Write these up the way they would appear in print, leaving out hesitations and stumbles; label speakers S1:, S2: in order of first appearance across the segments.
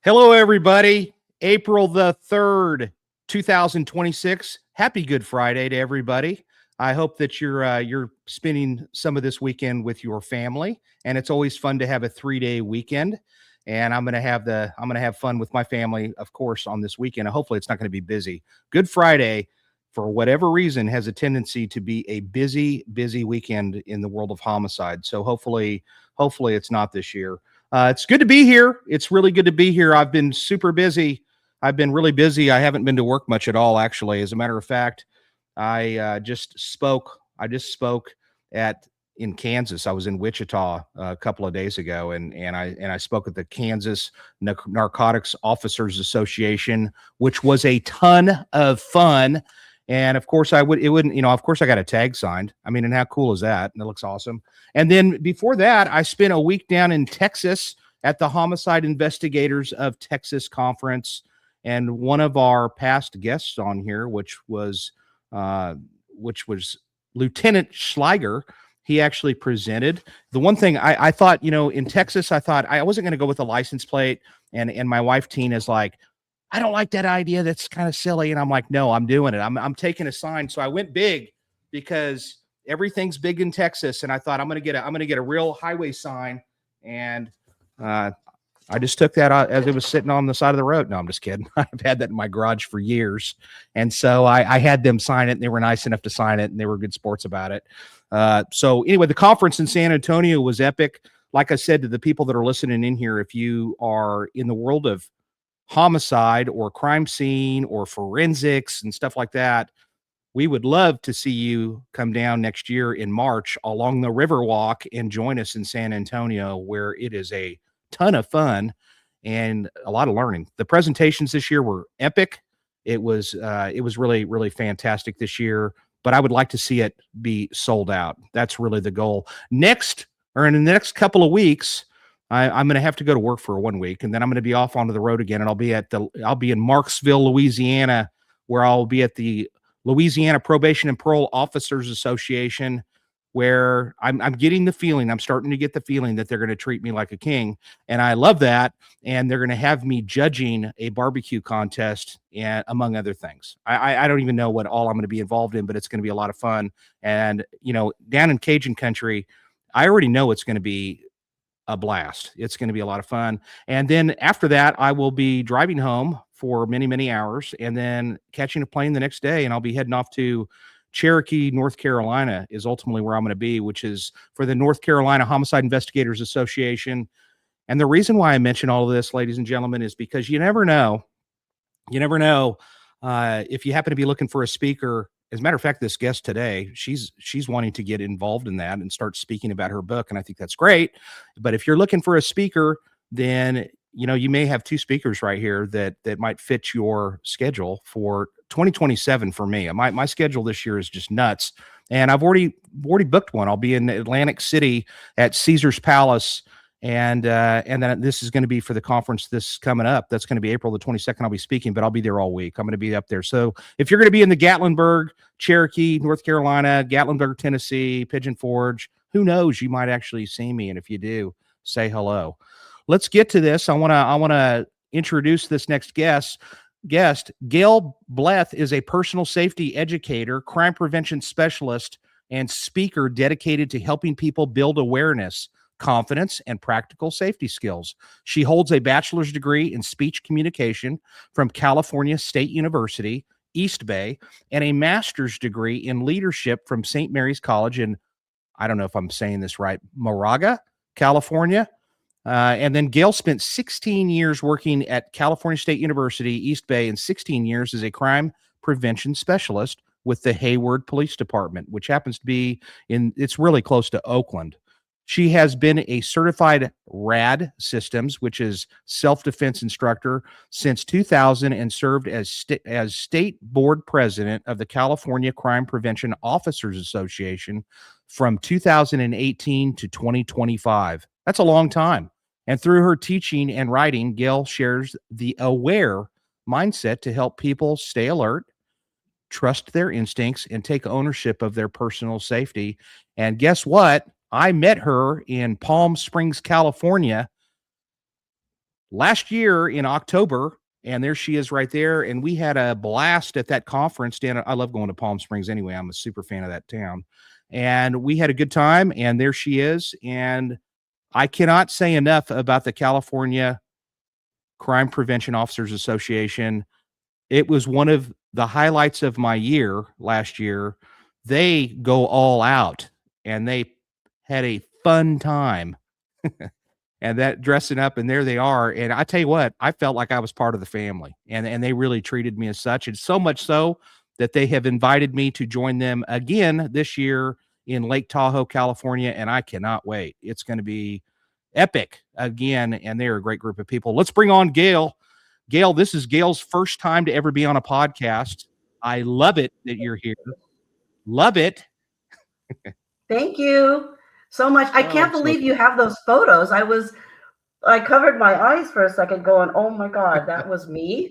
S1: Hello, everybody. April the 3rd, 2026. Happy Good Friday to everybody. I hope that you're spending some of this weekend with your family, and it's always fun to have a 3-day weekend. And I'm gonna have fun with my family, of course, on this weekend. Hopefully, it's not going to be busy. Good Friday, for whatever reason, has a tendency to be a busy weekend in the world of homicide. So hopefully, it's not this year. It's good to be here. It's really good to be here. I've been super busy. I've been really busy. I haven't been to work much at all, actually. As a matter of fact, I just spoke. I just spoke at in Kansas. I was in Wichita a couple of days ago, and I spoke at the Kansas Narcotics Officers Association, which was a ton of fun. And of course, it wouldn't, of course, I got a tag signed. I mean, and how cool is that? And it looks awesome. And then before that, I spent a week down in Texas at the Homicide Investigators of Texas Conference. And one of our past guests on here, which was Lieutenant Schleiger, he actually presented. The one thing I thought, in Texas, I thought I wasn't going to go with a license plate. And my wife, Tina, is like, I don't like that idea. That's kind of silly. And I'm like, no, I'm doing it. I'm taking a sign. So I went big because everything's big in Texas. And I thought I'm going to get a real highway sign. And I just took that as it was sitting on the side of the road. No, I'm just kidding. I've had that in my garage for years. And so I had them sign it, and they were nice enough to sign it, and they were good sports about it. So anyway, the conference in San Antonio was epic. Like I said to the people that are listening in here, if you are in the world of homicide or crime scene or forensics and stuff like that, we would love to see you come down next year in March along the Riverwalk and join us in San Antonio, where it is a ton of fun and a lot of learning. The presentations this year were epic. It was really, really fantastic this year, but I would like to see it be sold out. That's really the goal. In the next couple of weeks, I'm going to have to go to work for 1 week, and then I'm going to be off onto the road again, and I'll be in Marksville, Louisiana, where I'll be at the Louisiana Probation and Parole Officers Association, where I'm starting to get the feeling that they're going to treat me like a king, and I love that. And they're going to have me judging a barbecue contest, and among other things. I don't even know what all I'm going to be involved in, but it's going to be a lot of fun. And down in Cajun country, I already know it's going to be a blast. It's going to be a lot of fun. And then after that, I will be driving home for many, many hours and then catching a plane the next day. And I'll be heading off to Cherokee, North Carolina is ultimately where I'm going to be, which is for the North Carolina Homicide Investigators Association. And the reason why I mention all of this, ladies and gentlemen, is because you never know. If you happen to be looking for a speaker. As a matter of fact, this guest today, she's wanting to get involved in that and start speaking about her book, and I think that's great. But if you're looking for a speaker, then you may have two speakers right here that might fit your schedule for 2027. For me, my schedule this year is just nuts, and I've already booked one. I'll be in Atlantic City at Caesar's Palace. And then this is going to be for the conference this coming up. That's going to be April the 22nd. I'll be speaking, but I'll be there all week. I'm going to be up there. So if you're going to be in the Gatlinburg, Cherokee, North Carolina, Gatlinburg, Tennessee, Pigeon Forge, who knows? You might actually see me. And if you do, say hello. Let's get to this. I want to introduce this next guest. Gale Bleth is a personal safety educator, crime prevention specialist, and speaker dedicated to helping people build awareness, confidence, and practical safety skills. She holds a bachelor's degree in speech communication from California State University, East Bay, and a master's degree in leadership from St. Mary's College in, I don't know if I'm saying this right, Moraga, California. And then Gale spent 16 years working at California State University, East Bay, and 16 years as a crime prevention specialist with the Hayward Police Department, which happens to be it's really close to Oakland. She has been a certified RAD systems, which is self-defense instructor, since 2000, and served as state board president of the California Crime Prevention Officers Association from 2018 to 2025. That's a long time. And through her teaching and writing, Gale shares the aware mindset to help people stay alert, trust their instincts, and take ownership of their personal safety. And guess what? I met her in Palm Springs, California, last year in October, and there she is right there. And we had a blast at that conference. Dan, I love going to Palm Springs anyway. I'm a super fan of that town. And we had a good time. And there she is. And I cannot say enough about the California Crime Prevention Officers Association. It was one of the highlights of my year last year. They go all out and they had a fun time and that dressing up, and there they are. And I tell you what, I felt like I was part of the family, and they really treated me as such. And so much so that they have invited me to join them again this year in Lake Tahoe, California. And I cannot wait. It's going to be epic again. And they're a great group of people. Let's bring on Gale. Gale, this is Gale's first time to ever be on a podcast. I love it that you're here. Love it.
S2: Thank you so much. I
S1: Oh,
S2: can't
S1: I'm so
S2: believe you have those photos. I covered my eyes for a second going, oh my God, that was me.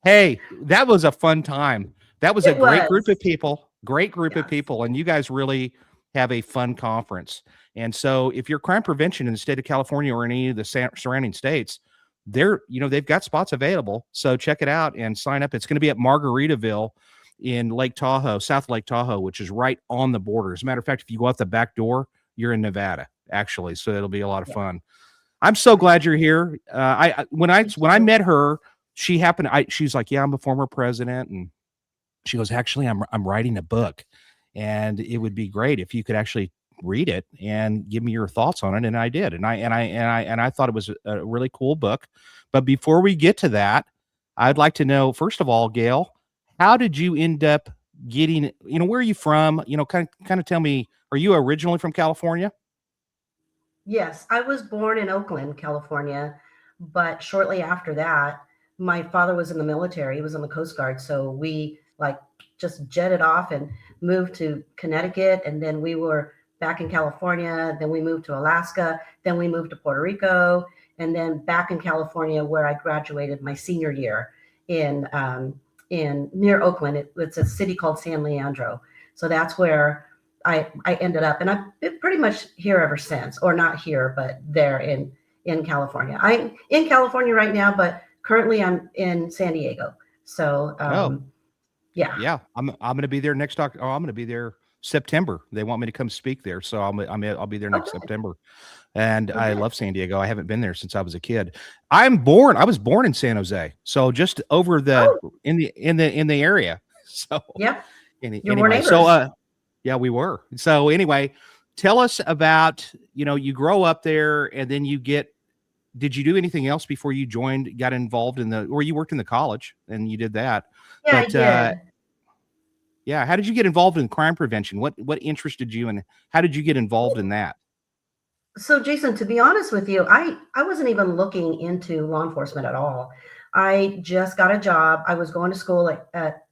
S1: Hey, that was a fun time. That was a
S2: It
S1: great group
S2: was.
S1: of people, great group of
S2: Yes.
S1: people, and you guys really have a fun conference. And so, if you're crime prevention in the state of California or any of the surrounding states, they've got spots available. So check it out and sign up. It's going to be at Margaritaville in Lake Tahoe, South Lake Tahoe, which is right on the border. As a matter of fact, if you go out the back door, you're in Nevada, actually. So it'll be a lot of
S2: Yeah.
S1: fun. I'm so glad you're here.
S2: Thank
S1: When I
S2: you.
S1: met her, she's like, yeah, I'm a former president, and she goes, actually, I'm writing a book, and it would be great if you could actually read it and give me your thoughts on it. And I did, and I thought it was a really cool book. But before we get to that, I'd like to know, first of all, Gail, how did you end up getting? Where are you from? Kind of tell me. Are you originally from California?
S2: Yes, I was born in Oakland, California, but shortly after that, my father was in the military. He was in the Coast Guard, so we like just jetted off and moved to Connecticut, and then we were back in California. Then we moved to Alaska. Then we moved to Puerto Rico, and then back in California, where I graduated my senior year in in near Oakland. It's a city called San Leandro. So that's where I ended up, and I've been pretty much here ever since, or not here, but there in California. I'm in California right now, but currently I'm in San Diego. So
S1: Oh,
S2: yeah,
S1: yeah, I'm going to be there next October. Oh, I'm going to be there September. They want me to come speak there, so I'll be there
S2: oh
S1: next
S2: good,
S1: September. And
S2: oh
S1: I
S2: good,
S1: love San Diego. I haven't been there since I was a kid. I was born in San Jose, so just over the
S2: oh
S1: in the area. So
S2: yep, we're
S1: anyway, so
S2: neighbors.
S1: yeah, we were. So anyway, tell us about, you grow up there and then did you do anything else before you got involved or you worked in the college and you did that?
S2: Yeah, I
S1: But
S2: did.
S1: yeah, how did you get involved in crime prevention? What interested you and how did you get involved in that?
S2: So, Jason, to be honest with you, I wasn't even looking into law enforcement at all. I just got a job. I was going to school at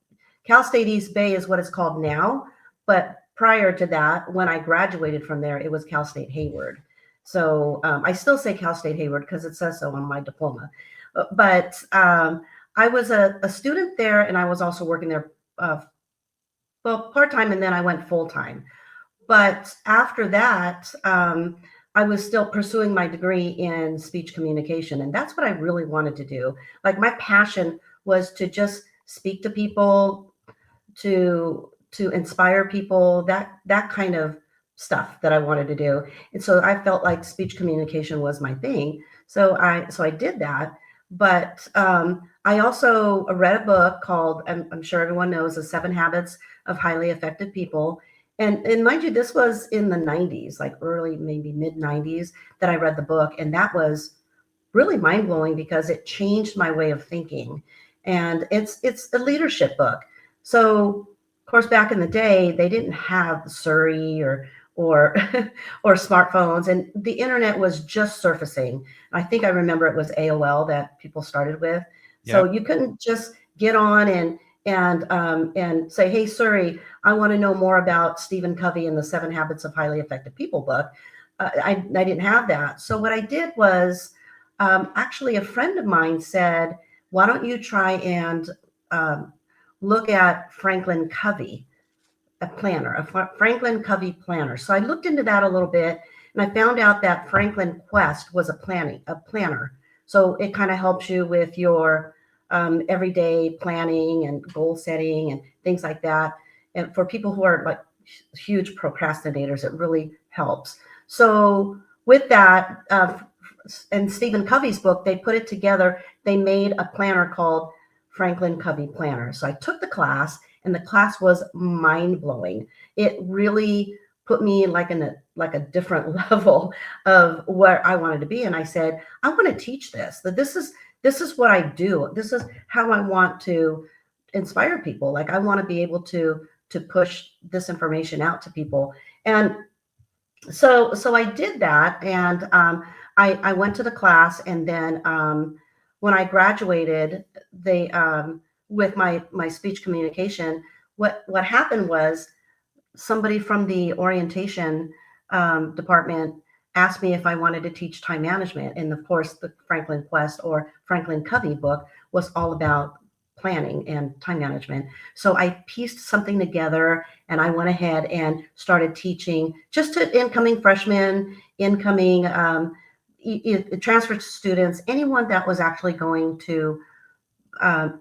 S2: Cal State East Bay is what it's called now, but prior to that, when I graduated from there, it was Cal State Hayward. So I still say Cal State Hayward because it says so on my diploma. But I was a student there, and I was also working there, well, part time, and then I went full time. But after that, I was still pursuing my degree in speech communication, and that's what I really wanted to do. Like my passion was to just speak to people, to inspire people, that kind of stuff that I wanted to do. And so I felt like speech communication was my thing. So I did that. But I also read a book called, I'm sure everyone knows, The 7 Habits of Highly Effective People. And mind you, this was in the 90s, like early, maybe mid 90s, that I read the book. And that was really mind blowing because it changed my way of thinking. And it's a leadership book. So, of course, back in the day, they didn't have Surrey or or smartphones, and the internet was just surfacing. I think I remember it was AOL that people started with. So
S1: Yep.
S2: you couldn't just get on and say, "Hey, Surrey, I want to know more about Stephen Covey and the 7 Habits of Highly Effective People" book. I didn't have that. So what I did was, actually, a friend of mine said, "Why don't you try and look at Franklin Covey, a planner, Franklin Covey planner?" So I looked into that a little bit, and I found out that Franklin Quest was a planner. So it kind of helps you with your everyday planning and goal setting and things like that. And for people who are like huge procrastinators, it really helps. So with that, and Stephen Covey's book, they put it together. They made a planner called Franklin Covey Planner. So I took the class, and the class was mind blowing. It really put me like in a different level of where I wanted to be. And I said, I want to teach this. That this is what I do. This is how I want to inspire people. Like I want to be able to push this information out to people. And so I did that, and I went to the class, and then when I graduated, they with my speech communication, what happened was somebody from the orientation department asked me if I wanted to teach time management, and of course, the Franklin Quest or Franklin Covey book was all about planning and time management. So I pieced something together, and I went ahead and started teaching just to incoming freshmen, incoming transfer students, anyone that was actually going to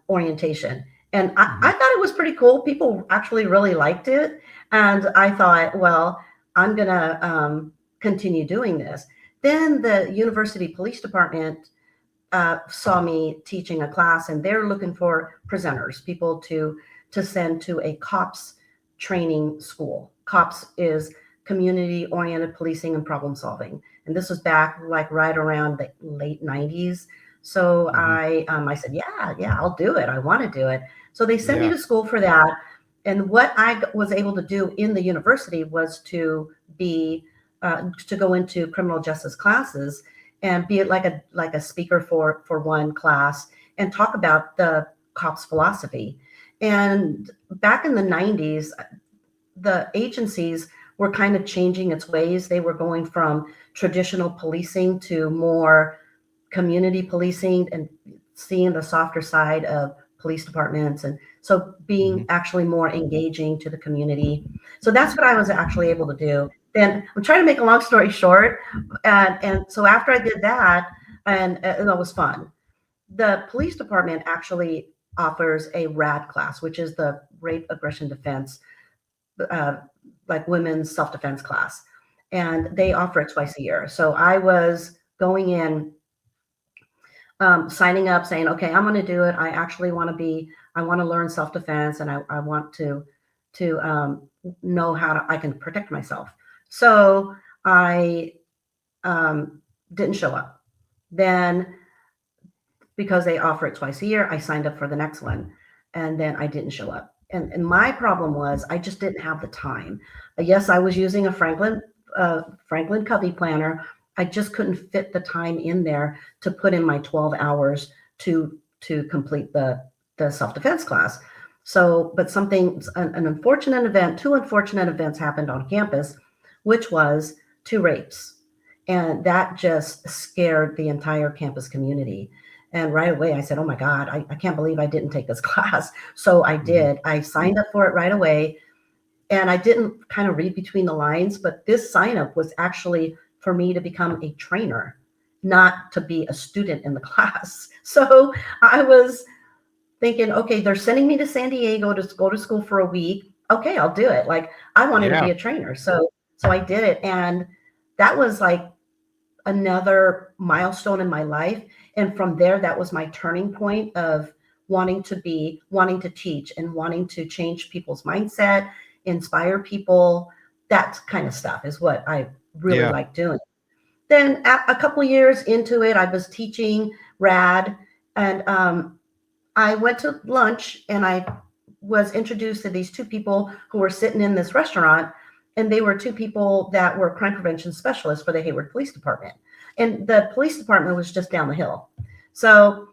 S2: orientation. And I thought it was pretty cool. People actually really liked it. And I thought, well, I'm going to continue doing this. Then the university police department saw me teaching a class, and they're looking for presenters, people to send to a COPS training school. COPS is community oriented policing and problem solving, and this was back like right around the late 90s. So I said, yeah, I'll do it. I want to do it. So they sent me to school for that. And what I was able to do in the university was to be to go into criminal justice classes and be like a speaker for one class and talk about the COPS philosophy. And back in the 90s, the agencies were kind of changing its ways. They were going from traditional policing to more community policing and seeing the softer side of police departments. And so being actually more engaging to the community. So that's what I was actually able to do. Then I'm trying to make a long story short. And so after I did that, and that was fun, the police department actually offers a RAD class, which is the rape, aggression, defense, like women's self-defense class. And they offer it twice a year. So I was going in, signing up, saying, okay, I'm going to do it. I actually want to learn self-defense, and I want to know how I can protect myself. So I didn't show up. Then, because they offer it twice a year, I signed up for the next one, and then I didn't show up. And my problem was I just didn't have the time. Yes, I was using a Franklin Covey planner. I just couldn't fit the time in there to put in my 12 hours to complete the self-defense class. So, but an unfortunate event, two unfortunate events happened on campus, which was 2 rapes. And that just scared the entire campus community. And right away I said, oh my God, I can't believe I didn't take this class. So I did. I signed up for it right away. And I didn't kind of read between the lines, but this sign up was actually for me to become a trainer, not to be a student in the class. So I was thinking, okay, they're sending me to San Diego to go to school for a week. Okay, I'll do it. Like I wanted to be a trainer. So I did it. And that was like another milestone in my life. And from there, that was my turning point of wanting to teach and wanting to change people's mindset, inspire people. That kind of stuff is what I really like doing. Then a couple of years into it, I was teaching RAD, and I went to lunch, and I was introduced to these 2 people who were sitting in this restaurant, and they were 2 people that were crime prevention specialists for the Hayward Police Department. And the police department was just down the hill. So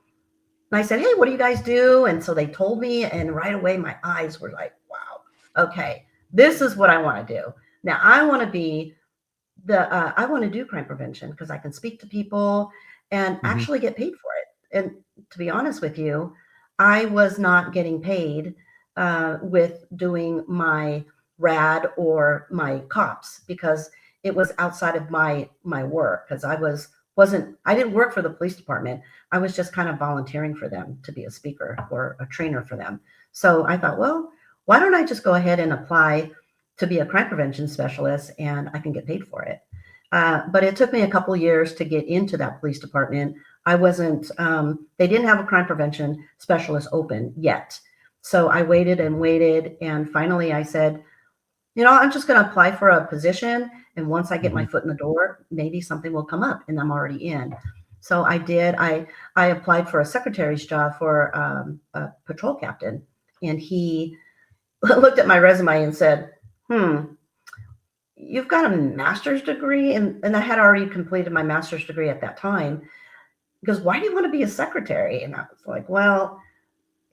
S2: I said, hey, what do you guys do? And so they told me, and right away my eyes were like, wow, okay, this is what I want to do. Now I want to be I want to do crime prevention because I can speak to people and actually get paid for it. And to be honest with you, I was not getting paid with doing my RAD or my COPS because it was outside of my work because I didn't work for the police department. I was just kind of volunteering for them to be a speaker or a trainer for them. So I thought, well, why don't I just go ahead and apply to be a crime prevention specialist and I can get paid for it. But it took me a couple years to get into that police department. I wasn't, they didn't have a crime prevention specialist open yet. So I waited and waited. And finally I said, I'm just going to apply for a position. And once I get my foot in the door, maybe something will come up and I'm already in. So I did. I applied for a secretary's job for a patrol captain. And he looked at my resume and said, you've got a master's degree. And I had already completed my master's degree at that time. He goes, why do you want to be a secretary? And I was like, well,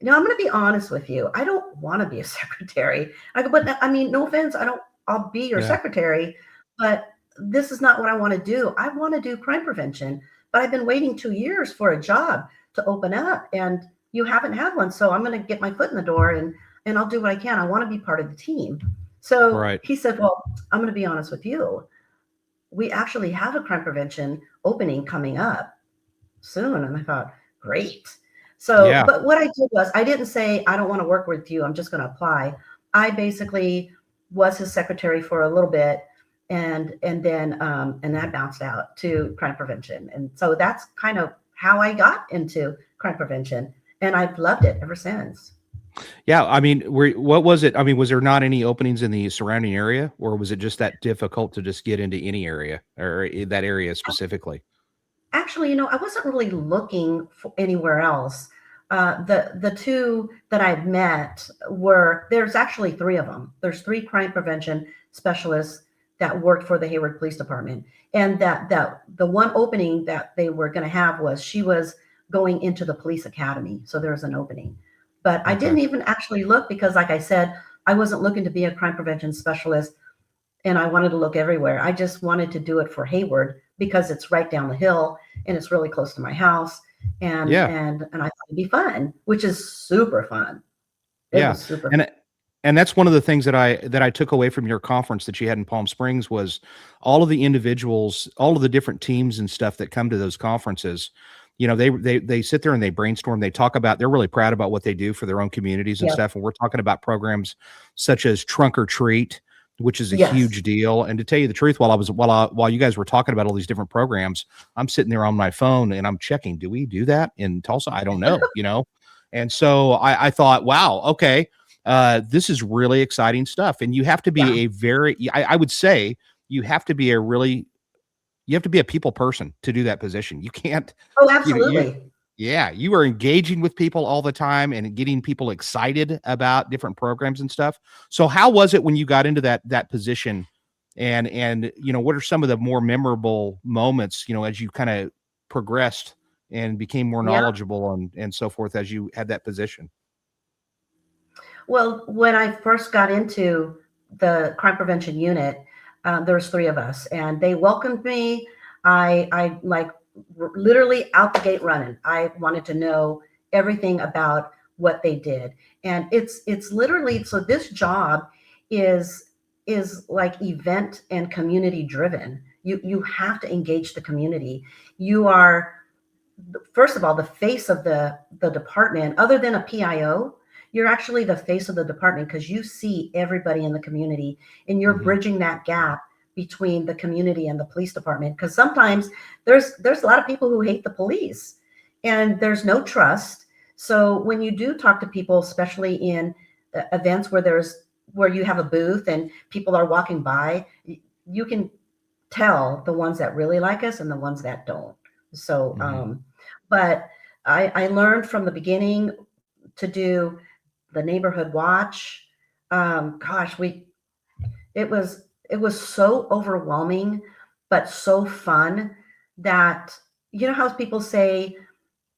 S2: I'm going to be honest with you. I don't want to be a secretary. I go, but I mean, no offense. I'll be your secretary, but this is not what I want to do. I want to do crime prevention, but I've been waiting 2 years for a job to open up and you haven't had one. So I'm going to get my foot in the door and I'll do what I can. I want to be part of the team. So he said, well, I'm going to be honest with you. We actually have a crime prevention opening coming up soon. And I thought, great. So, but what I did was I didn't say, I don't want to work with you. I'm just going to apply. I basically was his secretary for a little bit. And then I bounced out to crime prevention. And so that's kind of how I got into crime prevention. And I've loved it ever since.
S1: Yeah. I mean, what was it? I mean, was there not any openings in the surrounding area, or was it just that difficult to just get into any area or that area specifically?
S2: Actually, I wasn't really looking for anywhere else. The two that I've met there's actually three of them. There's 3 crime prevention specialists that worked for the Hayward Police Department. And that the one opening that they were going to have she was going into the police academy. So there was an opening. But I didn't even actually look because, like I said, I wasn't looking to be a crime prevention specialist and I wanted to look everywhere. I just wanted to do it for Hayward because it's right down the hill and it's really close to my house. And I thought it'd be fun, which is super fun. It was super fun.
S1: And that's one of the things that I took away from your conference that you had in Palm Springs was all of the individuals, all of the different teams and stuff that come to those conferences. They sit there and they brainstorm. They talk about, they're really proud about what they do for their own communities and stuff. And we're talking about programs such as Trunk or Treat, which is a huge deal. And to tell you the truth, while you guys were talking about all these different programs, I'm sitting there on my phone and I'm checking, do we do that in Tulsa? I don't know, And so I thought, wow, okay. This is really exciting stuff. And you have to be I would say you have to be a people person to do that position. You can't.
S2: Oh, absolutely.
S1: You are engaging with people all the time and getting people excited about different programs and stuff. So how was it when you got into that position and what are some of the more memorable moments, as you kind of progressed and became more knowledgeable and so forth as you had that position?
S2: Well, when I first got into the crime prevention unit, there was 3 of us and they welcomed me. I like literally out the gate running. I wanted to know everything about what they did. And it's literally, so this job is like event and community driven. You have to engage the community. You are, first of all, the face of the department. Other than a PIO, you're actually the face of the department because you see everybody in the community and you're bridging that gap between the community and the police department. Because sometimes there's a lot of people who hate the police and there's no trust. So when you do talk to people, especially in events where you have a booth and people are walking by, you can tell the ones that really like us and the ones that don't. So, but I learned from the beginning to do the neighborhood watch. It was so overwhelming, but so fun that, how people say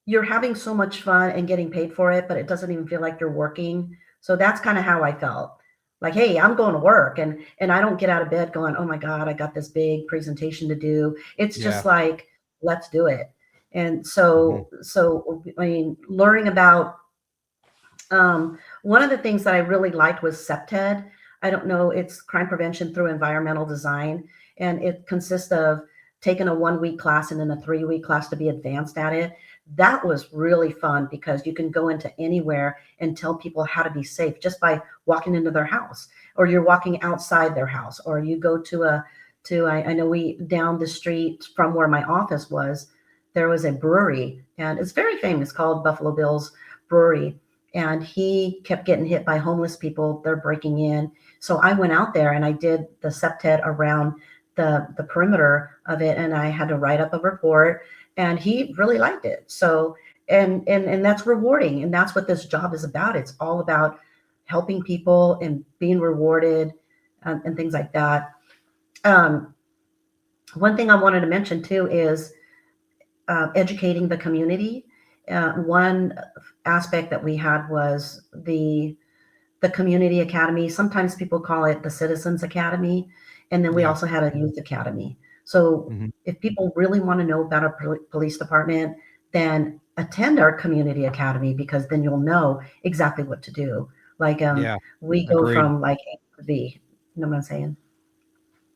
S2: you're having so much fun and getting paid for it, but it doesn't even feel like you're working. So that's kind of how I felt. Like, hey, I'm going to work and I don't get out of bed going, oh my God, I got this big presentation to do. It's just like, let's do it. And so I mean, learning about, one of the things that I really liked was CEPTED. I don't know, it's crime prevention through environmental design. and it consists of taking a 1 week class and then a 3 week class to be advanced at it. That was really fun because you can go into anywhere and tell people how to be safe just by walking into their house, or you're walking outside their house, or you go to I know we down the street from where my office was, there was a brewery, and it's very famous, called Buffalo Bill's Brewery. And he kept getting hit by homeless people. They're breaking in. So I went out there and I did the septet around the perimeter of it, and I had to write up a report, and he really liked it. So and that's rewarding, and that's what this job is about. It's all about helping people and being rewarded, and things like that. One thing I wanted to mention too is educating the community. One aspect that we had was the community academy. Sometimes people call it the Citizens Academy. And then we
S1: Yeah.
S2: also had a youth academy. So
S1: Mm-hmm.
S2: if people really want to know about our police department, then attend our community academy, because then you'll know exactly what to do. Like
S1: Yeah.
S2: we go
S1: Agreed.
S2: from like A to B. You know what I'm saying?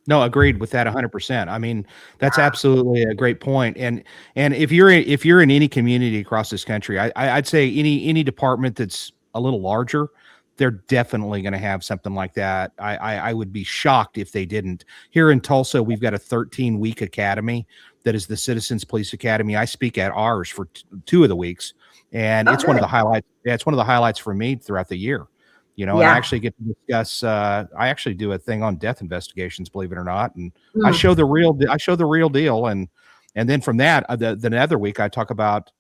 S1: No, agreed with that 100%. I mean, that's absolutely a great point. And if you're in any community across this country, I'd say any department that's a little larger, they're definitely going to have something like that. I would be shocked if they didn't. Here in Tulsa, we've got a 13-week academy that is the Citizens Police Academy. I speak at ours for 2 of the weeks, and
S2: Oh,
S1: it's one of
S2: good.
S1: the highlights. Yeah, it's one of the highlights for me throughout the year. And I
S2: Yeah.
S1: actually get to discuss. I actually do a thing on death investigations, believe it or not, and I
S2: Mm.
S1: show the real. I show the real deal, and then from that, the other week I talk about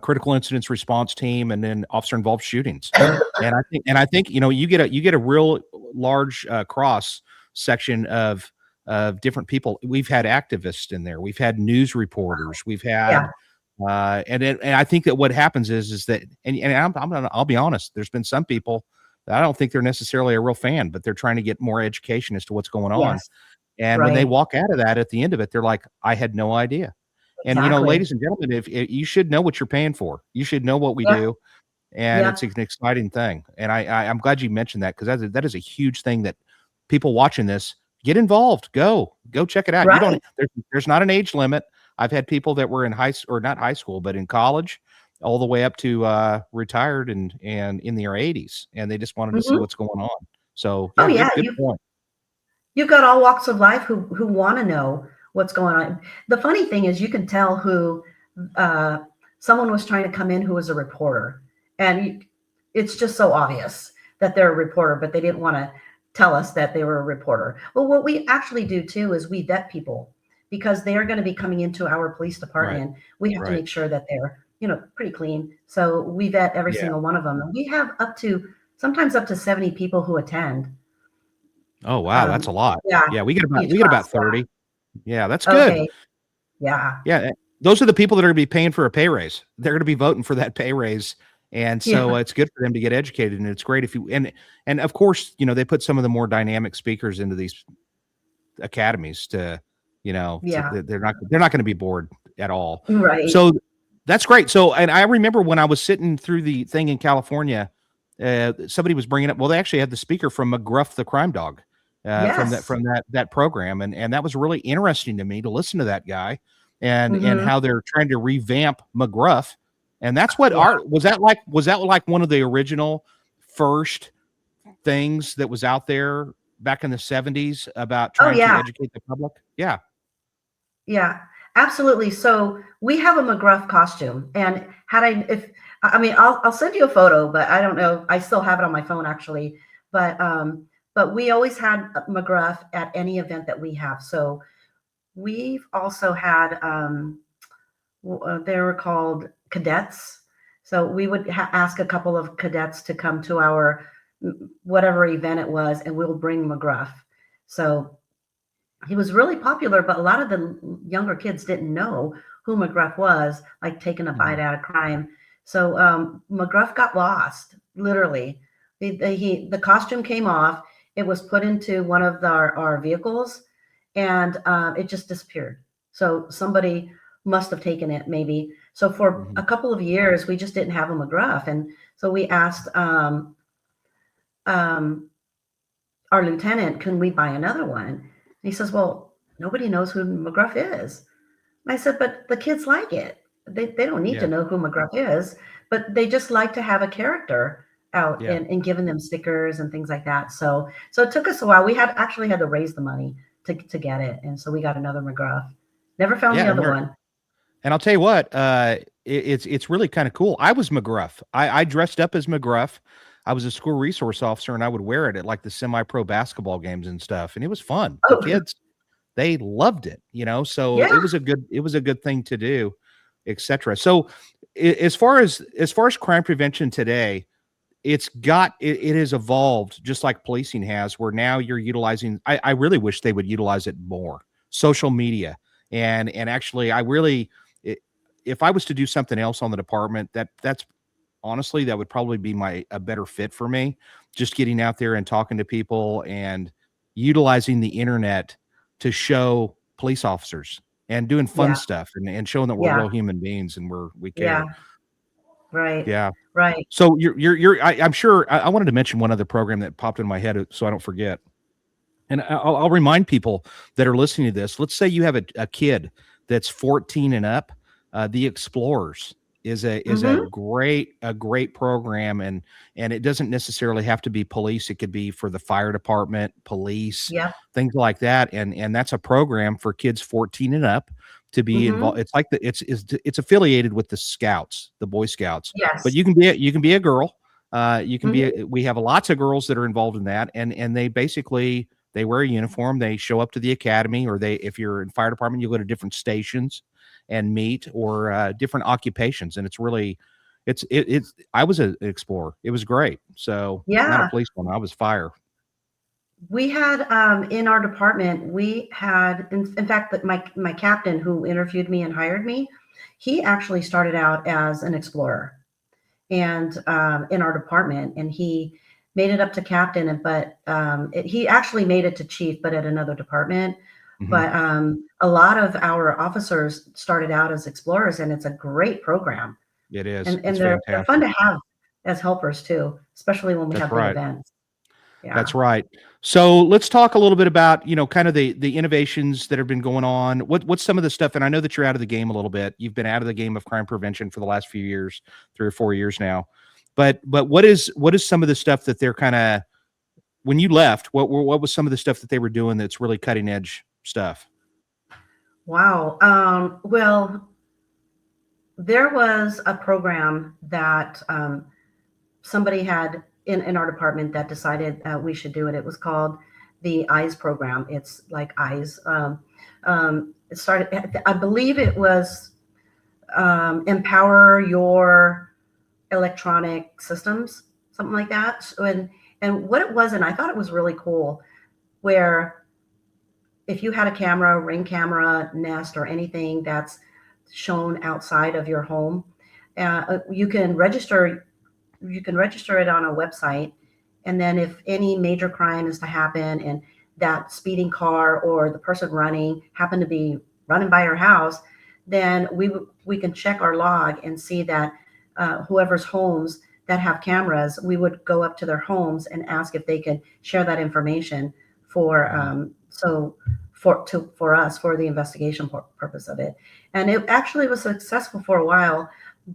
S1: critical incidents response team, and then officer involved shootings. And I think you get a real large cross section of different people. We've had activists in there. We've had news reporters. We've
S2: Yeah.
S1: had and I think that what happens is that, and I'll be honest, there's been some people that I don't think they're necessarily a real fan, but they're trying to get more education as to what's going on.
S2: Yes.
S1: And when they
S2: Right.
S1: walk out of that at the end of it, they're like, I had no idea. And
S2: Exactly.
S1: ladies and gentlemen, if you should know what you're paying for, you should know what we
S2: Yeah.
S1: do, and
S2: Yeah.
S1: it's an exciting thing. And I'm glad you mentioned that, because that is a huge thing that people watching this get involved. Go check it out. You don't
S2: Right.
S1: there's not an age limit. I've had people that were in or not high school, but in college, all the way up to retired and in their 80s, and they just wanted to see
S2: Hmm.
S1: what's going on. So
S2: Oh
S1: yeah,
S2: yeah.
S1: good point.
S2: You've got all walks of life who want to know what's going on. The funny thing is, you can tell who uh, someone was trying to come in who was a reporter, and it's just so obvious that they're a reporter, but they didn't want to tell us that they were a reporter. Well, what we actually do too is we vet people, because they are going to be coming into our police
S1: Right,
S2: department. We have to
S1: right.
S2: make sure that they're pretty clean. So we vet every
S1: Yeah.
S2: single one of them, and we have sometimes up to 70 people who attend.
S1: Oh wow, that's a lot.
S2: Yeah,
S1: Yeah, we get about
S2: each class.
S1: 30. Yeah, that's
S2: Yeah.
S1: good.
S2: Okay. Yeah.
S1: Yeah, those are the people that are gonna be paying for a pay raise. They're gonna be voting for that pay raise, and so
S2: Yeah.
S1: it's good for them to get educated, and it's great if you and of course, they put some of the more dynamic speakers into these academies
S2: Yeah.
S1: they're not gonna be bored at all.
S2: Right.
S1: So that's great. So, and I remember when I was sitting through the thing in California, somebody was bringing up. Well, they actually had the speaker from McGruff the Crime Dog, from that
S2: Yes.
S1: program, and that was really interesting to me to listen to that guy, and
S2: Mhm.
S1: how they're trying to revamp McGruff, and that's what
S2: Yeah.
S1: art was that like one of the original first things that was out there back in the 70s about
S2: Oh,
S1: trying to
S2: yeah.
S1: educate the public? Yeah.
S2: Yeah. Absolutely. So we have a McGruff costume, and had I if I mean, I'll send you a photo, but I don't know. I still have it on my phone actually. But we always had a McGruff at any event that we have. So we've also had they were called cadets. So we would ask a couple of cadets to come to our whatever event it was, and we'll bring McGruff. So he was really popular, but a lot of the younger kids didn't know who McGruff was, like taking a bite
S1: Mhm.
S2: out of crime. So McGruff got lost, literally. The costume came off. It was put into one of our vehicles, and it just disappeared. So somebody must have taken it, maybe. So for a
S1: Mhm.
S2: couple of years, we just didn't have a McGruff, and so we asked um, our lieutenant, "Can we buy another one?" He says, well, nobody knows who McGruff is. And I said, but the kids like it. They don't need to
S1: Yeah.
S2: know who McGruff is, but they just like to have a character out
S1: Yeah.
S2: and giving them stickers and things like that. So it took us a while. We had actually had to raise the money to get it. And so we got another McGruff. Never found the
S1: Yeah.
S2: other one.
S1: And I'll tell you what, it's really kind of cool. I was McGruff. I dressed up as McGruff. I was a school resource officer, and I would wear it at like the semi-pro basketball games and stuff. And it was fun. The
S2: Oh,
S1: kids, they loved it, you know. So
S2: yeah,
S1: it was a good thing to do, etc. So as far as crime prevention today, it has evolved just like policing has, where now you're utilizing. I really wish they would utilize it more. Social media and actually, I really, if I was to do something else on the department, that's honestly that would probably be a better fit for me. Just getting out there and talking to people and utilizing the internet to show police officers and doing fun
S2: yeah,
S1: stuff and showing that we're
S2: yeah,
S1: real human beings and we
S2: yeah,
S1: care.
S2: right,
S1: Yeah.
S2: right.
S1: So I'm sure I wanted to mention one other program that popped in my head so I don't forget. And I'll remind people that are listening to this. Let's say you have a kid that's 14 and up. The Explorers is
S2: Mm-hmm.
S1: a great program, and it doesn't necessarily have to be police. It could be for the fire department, police,
S2: Yep.
S1: things like that. And that's a program for kids 14 and up to be involved.
S2: Mm-hmm.
S1: It's like it's affiliated with the Scouts, the Boy Scouts, but
S2: Yes.
S1: you can be a girl. You can be.
S2: Mm-hmm.
S1: We have lots of girls that are involved in that, and they basically they wear a uniform. They show up to the academy, or if you're in fire department, you go to different stations and meet, or different occupations. And it's really, it's. I was an explorer. It was great. So not a
S2: Yeah.
S1: policeman. I was fire.
S2: We had in our department, we had, in fact, that my captain who interviewed me and hired me, he actually started out as an explorer and in our department, and he made it up to captain, but he actually made it to chief, but at another department.
S1: Hmm.
S2: But a lot of our officers started out as explorers, and it's a great program,
S1: It is.
S2: and
S1: It's
S2: they're fun
S1: fantastic.
S2: to have as helpers too, especially when we
S1: That's
S2: have big
S1: right.
S2: events. Yeah.
S1: That's right. So let's talk a little bit about, kind of the innovations that have been going on. What's some of the stuff? And I know that you're out of the game a little bit. You've been out of the game of crime prevention for the last few years, 3 or 4 years now. But what is some of the stuff that they're kind of when you left? What was some of the stuff that they were doing that's really cutting edge stuff?
S2: Wow. Well, there was a program that somebody had in our department that decided we should do it. It was called the EYES program. It's like EYES. It started, I believe it was Empower Your Electronic Systems, something like that. So, and what it was, and I thought it was really cool, where if you had a camera, Ring camera, Nest, or anything that's shown outside of your home, you can register it on a website, and then if any major crime is to happen and that speeding car or the person running happen to be running by your house, then we can check our log and see that whoever's homes that have cameras, we would go up to their homes and ask if they could share that information for
S1: Mhm.
S2: for us for the investigation purpose of it. And it actually was successful for a while,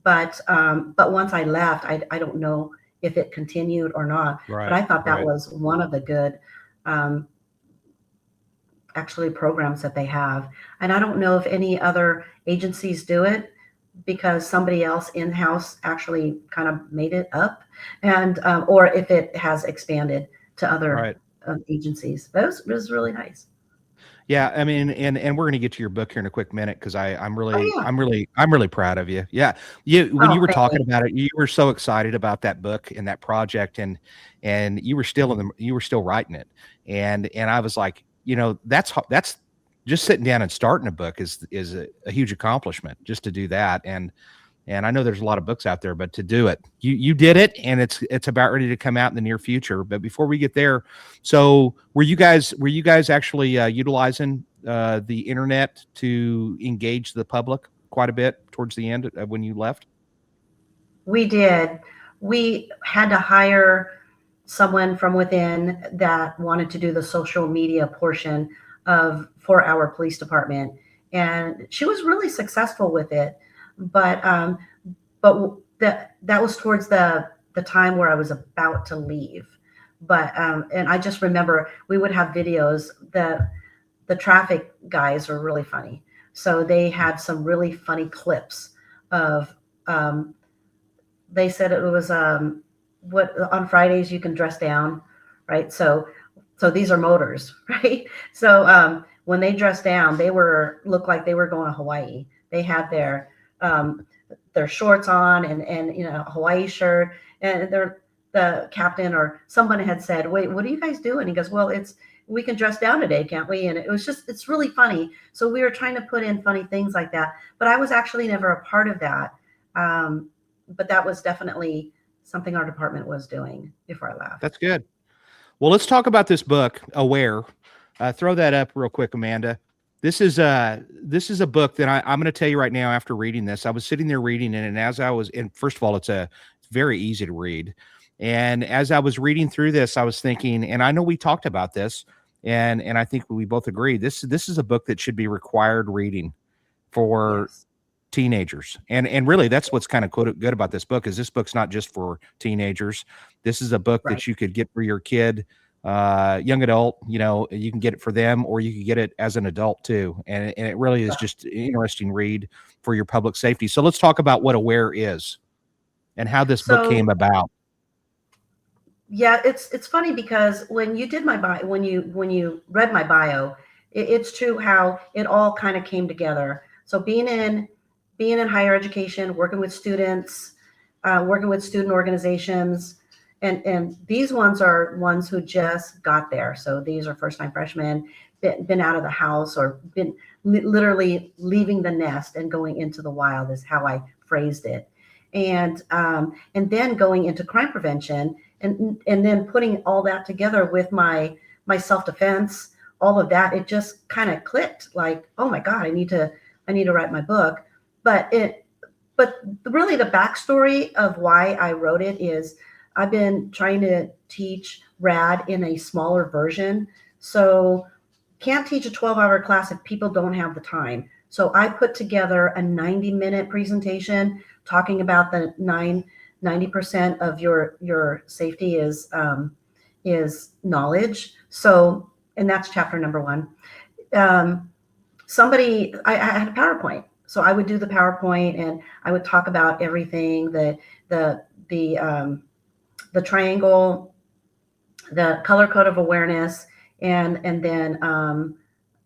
S2: but once I left, I don't know if it continued or not. But
S1: Right,
S2: I thought that
S1: right,
S2: was one of the good um, actually programs that they have. And I don't know if any other agencies do it because somebody else in house actually kind of made it up, and or if it has expanded to other
S1: right.
S2: agencies. But it was really nice.
S1: Yeah, I mean, and we're gonna get to your book here in a quick minute because
S2: Oh yeah.
S1: I'm really proud of you. Yeah, you when
S2: Oh,
S1: you were talking
S2: thanks.
S1: about it, you were so excited about that book and that project, and you were still writing it, and I was like, that's just sitting down and starting a book is a huge accomplishment just to do that, and I know there's a lot of books out there, but to do it, you did it, and it's about ready to come out in the near future. But before we get there, so were you guys actually utilizing the internet to engage the public quite a bit towards the end when you left?
S2: We did. We had to hire someone from within that wanted to do the social media portion for our police department, and she was really successful with it. But that was towards the time where I was about to leave. But and I just remember we would have videos. The traffic guys are really funny, so they had some really funny clips of. They said it was what on Fridays you can dress down, right? So these are motors, right? So when they dressed down, they looked like they were going to Hawaii. They had their shorts on and a Hawaii shirt, and the captain or someone had said, "Wait, what are you guys doing?" He goes, "Well, we can dress down today, can't we?" And it's really funny. So we were trying to put in funny things like that, but I was actually never a part of that. But that was definitely something our department was doing before I left.
S1: That's good. Well, let's talk about this book, Aware. Throw that up real quick, Amanda. This is a book that I'm going to tell you right now. After reading this, I was sitting there reading it, and as I was, and first of all, it's very easy to read. And as I was reading through this, I was thinking, and I know we talked about this, and I think we both agree this is a book that should be required reading for
S2: Yes.
S1: teenagers. And really, that's what's kind of good about this book is this book's not just for teenagers. This is a book
S2: Right.
S1: that you could get for your kid, young adult. You can get it for them, or you can get it as an adult too. And it really is just an interesting read for your public safety. So let's talk about what Aware is and how this book came
S2: So
S1: about.
S2: yeah, it's funny because when you did my bio, when you read my bio, it's true how it all kind of came together. So being in higher education, working with students, working with student organizations, and these ones are ones who just got there. So these are first time freshmen, been out of the house or been literally leaving the nest and going into the wild is how I phrased it, and then going into crime prevention and then putting all that together with my self defense, all of that, it just kind of clicked. Like, oh my God, I need to write my book. But really the backstory of why I wrote it is I've been trying to teach RAD in a smaller version. So can't teach a 12-hour class if people don't have the time. So I put together a 90-minute presentation talking about the 90% of your safety is knowledge. So, and that's chapter number 1. I had a PowerPoint. So I would do the PowerPoint and I would talk about everything, the triangle, the color code of awareness, and then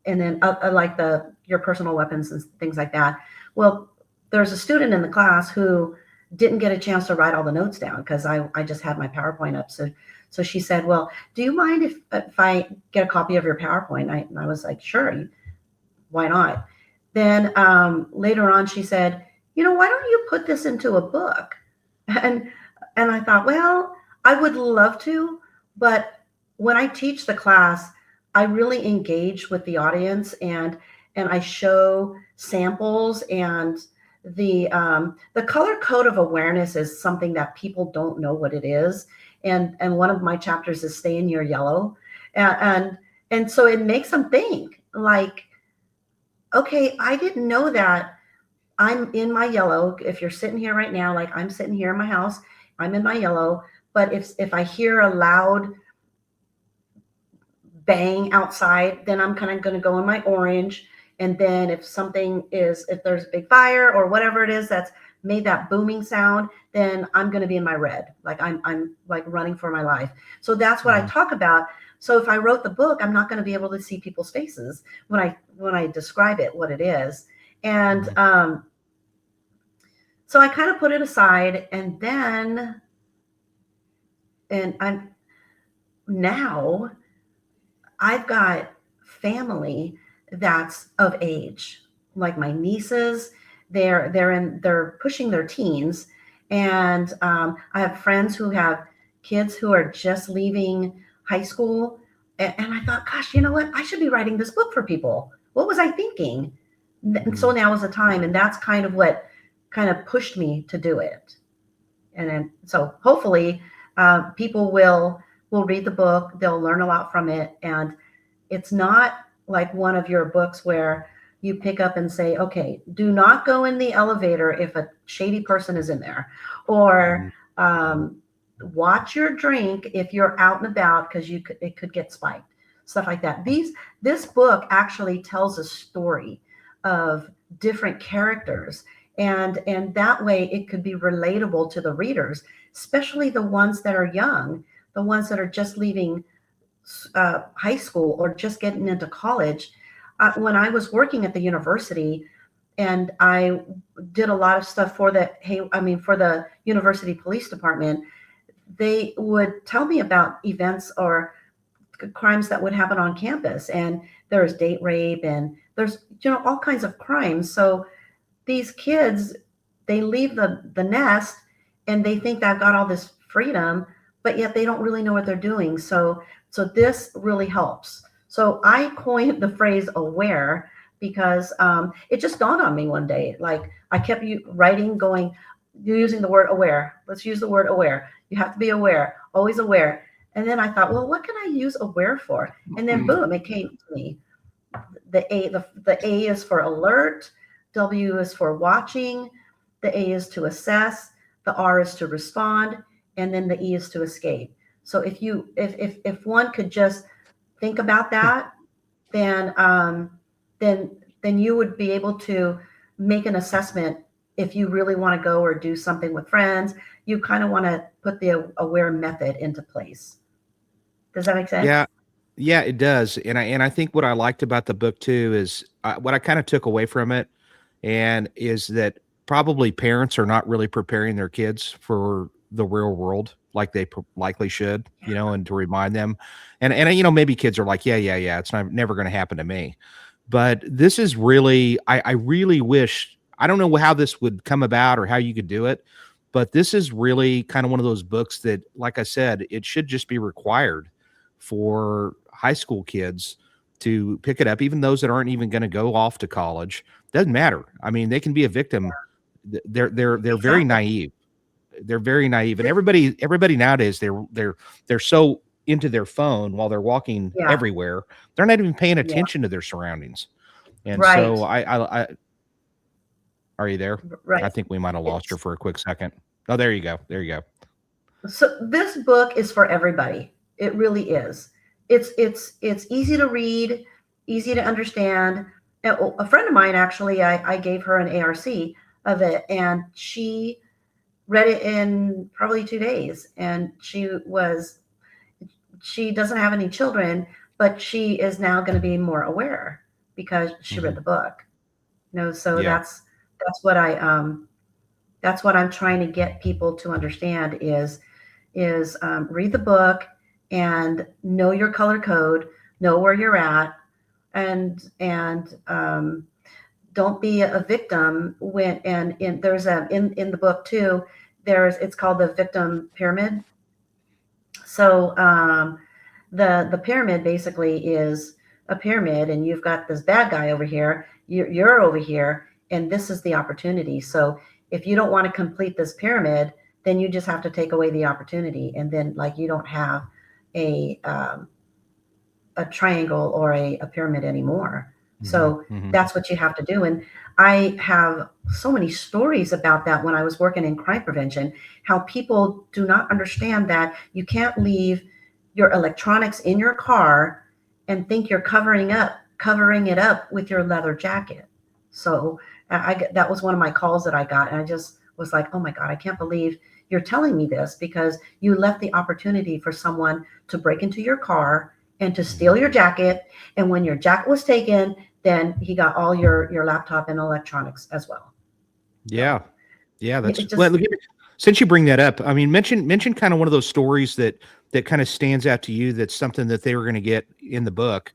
S2: like your personal weapons and things like that. Well, there's a student in the class who didn't get a chance to write all the notes down because I just had my PowerPoint up. So she said, "Well, do you mind if I get a copy of your PowerPoint?" And I was like, "Sure, why not?" Then later on, she said, "Why don't you put this into a book?" And I thought, well, I would love to, but when I teach the class, I really engage with the audience and I show samples, and the color code of awareness is something that people don't know what it is. And one of my chapters is stay in your yellow. And so it makes them think like, okay, I didn't know that I'm in my yellow. If you're sitting here right now, like I'm sitting here in my house, I'm in my yellow. But if I hear a loud bang outside, then I'm kind of going to go in my orange. And then if there's a big fire or whatever it is that's made that booming sound, then I'm going to be in my red. Like I'm like running for my life. So that's what I talk about. So if I wrote the book, I'm not going to be able to see people's faces when I describe it, what it is. And so I kind of put it aside, and then, now I've got family that's of age, like my nieces. They're pushing their teens, and I have friends who have kids who are just leaving high school. And I thought, gosh, you know what? I should be writing this book for people. What was I thinking? And so now is the time, and that's kind of what kind of pushed me to do it. And then, so hopefully, people will read the book. They'll learn a lot from it, and it's not like one of your books where you pick up and say, okay, do not go in the elevator if a shady person is in there, or watch your drink if you're out and about because it could get spiked, stuff like that. This book actually tells a story of different characters, and that way it could be relatable to the readers, especially the ones that are young, the ones that are just leaving high school or just getting into college. When I was working at the university, and I did a lot of stuff for for the university police department, they would tell me about events or crimes that would happen on campus, and there's date rape, and there's all kinds of crimes. So these kids, they leave the nest and they think they've got all this freedom, but yet they don't really know what they're doing. So this really helps. So I coined the phrase aware because it just dawned on me one day. Like, I kept writing, going, using the word aware. Let's use the word aware. You have to be aware, always aware. And then I thought, well, what can I use aware for? And then boom, it came to me. The A is for alert, W is for watching, the A is to assess, the R is to respond, and then the E is to escape. So if one could just think about that, then you would be able to make an assessment. If you really want to go or do something with friends, you kind of want to put the aware method into place. Does that make sense?
S1: Yeah, it does. And I think what I liked about the book too is what I kind of took away from it, and is that probably parents are not really preparing their kids for the real world like they likely should, and to remind them. And maybe kids are like, yeah, it's never going to happen to me. But this is really, I really wish, I don't know how this would come about or how you could do it, but this is really kind of one of those books that, like I said, it should just be required for high school kids to pick it up, even those that aren't even going to go off to college. Doesn't matter. I mean, they can be a victim. They're
S2: Exactly.
S1: very naive. They're very naive, and everybody nowadays, they're so into their phone while they're walking everywhere. They're not even paying attention to their surroundings. And so I are you there?
S2: Right.
S1: I think we might have lost her for a quick second. Oh, there you go. There you go.
S2: So this book is for everybody. It really is. It's easy to read, easy to understand. A friend of mine, actually, I gave her an ARC of it, and she read it in probably 2 days. And she doesn't have any children, but she is now going to be more aware because she read the book. So that's what that's what I'm trying to get people to understand is read the book and know your color code, know where you're at, and don't be a victim there's in the book too. It's called the victim pyramid. So the pyramid basically is a pyramid, and you've got this bad guy over here, you're over here, and this is the opportunity. So if you don't want to complete this pyramid, then you just have to take away the opportunity, and then you don't have a triangle or a pyramid anymore. So that's what you have to do. And I have so many stories about that when I was working in crime prevention, how people do not understand that you can't leave your electronics in your car and think you're covering it up with your leather jacket. So that was one of my calls that I got. And I just was like, oh my God, I can't believe you're telling me this, because you left the opportunity for someone to break into your car and to steal your jacket. And when your jacket was taken, then he got all your laptop and electronics as well.
S1: Yeah. That's since you bring that up, I mean, mention kind of one of those stories that kind of stands out to you. That's something that they were going to get in the book,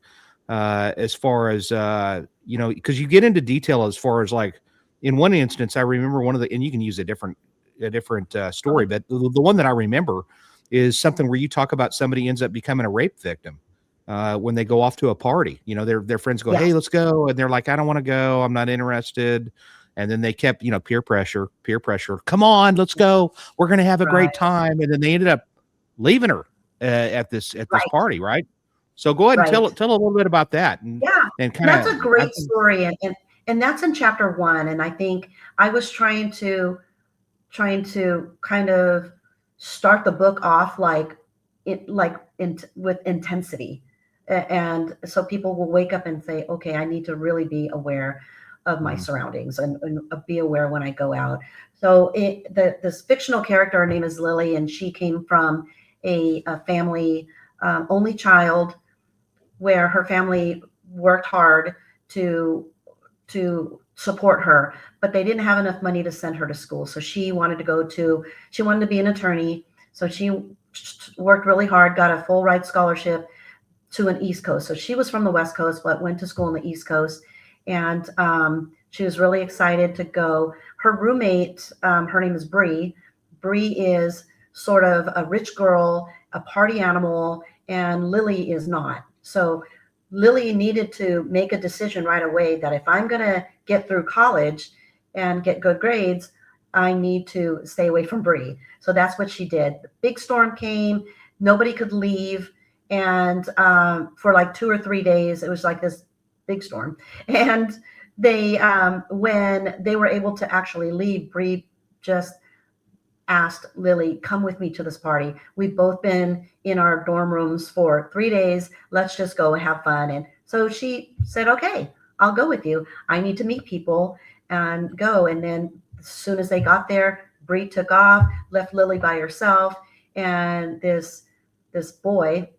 S1: as far as, because you get into detail as far as, like, in one instance, I remember and you can use a different story, but the one that I remember is something where you talk about somebody ends up becoming a rape victim. When they go off to a party, their friends go, hey, let's go. And they're like, I don't want to go. I'm not interested. And then they kept, peer pressure. Come on, let's go. We're going to have a great time. And then they ended up leaving her at this party. Right. So go ahead and tell a little bit about that. And and kind
S2: That's a
S1: of, I
S2: great
S1: think,
S2: story, and that's in chapter 1, and I think I was trying to kind of start the book off with intensity, and so people will wake up and say, okay, I need to really be aware of my
S1: mhm,
S2: surroundings, and be aware when I go out. So this fictional character, her name is Lily, and she came from a family, only child, where her family worked hard to to support her, but they didn't have enough money to send her to school. So she wanted to be an attorney. So she worked really hard, got a full ride scholarship to an East Coast. So she was from the West Coast, but went to school on the East Coast. And she was really excited to go. Her roommate, her name is Bree. Bree is sort of a rich girl, a party animal, and Lily is not. So Lily needed to make a decision right away that if I'm going to get through college and get good grades, I need to stay away from Bree. So that's what she did. The big storm came, nobody could leave. And for like 2 or 3 days, it was like this big storm. And when they were able to actually leave, Bree just asked Lily, come with me to this party. We've both been in our dorm rooms for 3 days. Let's just go and have fun. And so she said, okay, I'll go with you. I need to meet people and go. And then as soon as they got there, Bree took off, left Lily by herself. And this boy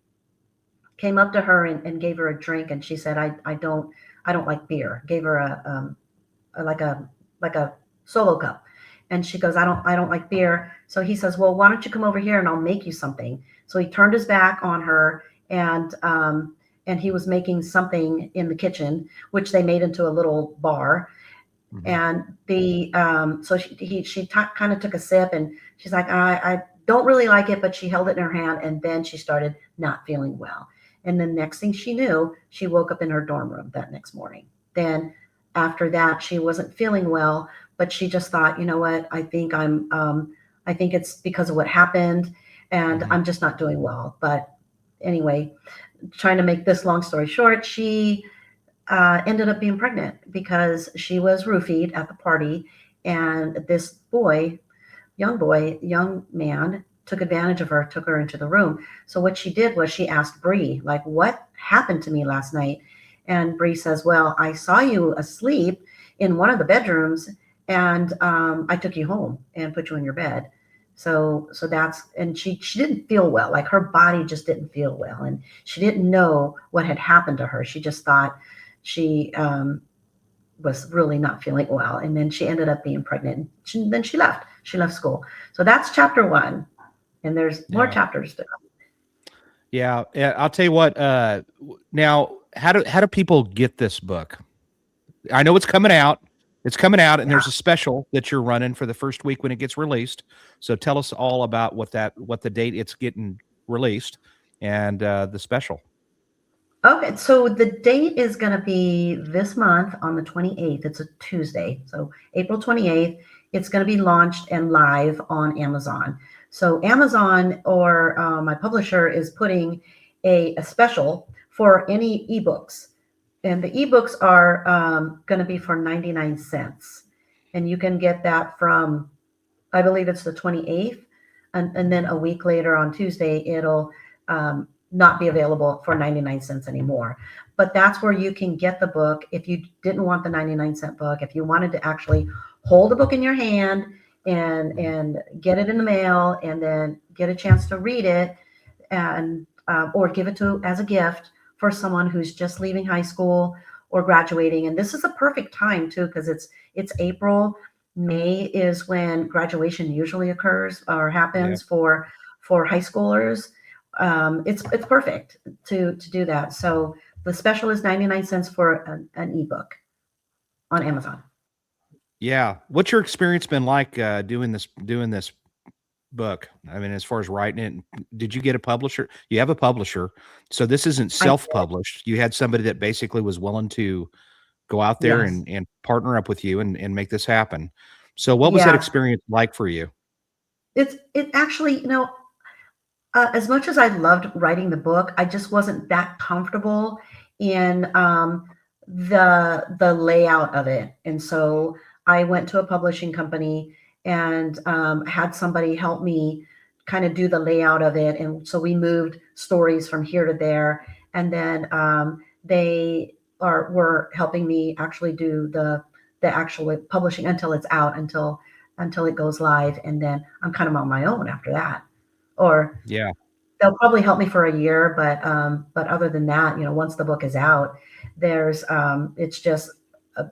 S2: came up to her and gave her a drink. And she said, I don't like beer. Gave her like a solo cup. And she goes, I don't like beer. So he says, well, why don't you come over here and I'll make you something. So he turned his back on her, and he was making something in the kitchen, which they made into a little bar.
S1: mhm.
S2: And so she kind of took a sip, and she's like, I don't really like it, but she held it in her hand, and then she started not feeling well. And the next thing she knew, she woke up in her dorm room that next morning. Then after that, she wasn't feeling well, but she just thought, you know what, I think it's because of what happened, and
S1: Mhm.
S2: I'm just not doing well. But anyway, trying to make this long story short, she ended up being pregnant because she was roofied at the party, and this young man, took advantage of her, took her into the room. So what she did was she asked Bree, like, what happened to me last night? And Bree says, well, I saw you asleep in one of the bedrooms, and I took you home and put you in your bed. So that's, and she didn't feel well. Like, her body just didn't feel well, and she didn't know what had happened to her. She just thought she was really not feeling well, and then she ended up being pregnant. Then she left. She left school. So that's chapter 1, and there's more
S1: Yeah.
S2: chapters to come.
S1: Yeah. Yeah. I'll tell you what, now, how do people get this book? I know it's coming out. It's coming out, and
S2: Yeah.
S1: there's a special that you're running for the first week when it gets released. So tell us all about what the date it's getting released, and the special.
S2: Okay, so the date is going to be this month on the 28th. It's a Tuesday. So April 28th, it's going to be launched and live on Amazon. So Amazon, or my publisher, is putting a special for any ebooks. And the ebooks are going to be for 99 cents. And you can get that from, I believe it's the 28th. And then a week later on Tuesday, it'll not be available for 99 cents anymore. But that's where you can get the book if you didn't want the 99-cent book. If you wanted to actually hold the book in your hand and get it in the mail, and then get a chance to read it, and or give it to as a gift for someone who's just leaving high school or graduating. And this is a perfect time too, because it's April. May is when graduation usually occurs or
S1: Yeah.
S2: happens for high schoolers. It's perfect to do that. So the special is 99 cents for an ebook on Amazon.
S1: Yeah. What's your experience been like doing this book? I mean, as far as writing it, did you get a publisher? You have a publisher, so this isn't
S2: I
S1: self-published. You had somebody that basically was willing to go out there
S2: Yes,
S1: and partner up with you and make this happen. So what was that
S2: yes.
S1: experience like for you?
S2: It actually, as much as I loved writing the book, I just wasn't that comfortable in the layout of it. And so I went to a publishing company and had somebody help me kind of do the layout of it. And so we moved stories from here to there. And then they were helping me actually do the actual publishing until it's out, until it goes live. And then I'm kind of on my own after that. Or
S1: Yeah.
S2: they'll probably help me for a year, but other than that, once the book is out, there's it's just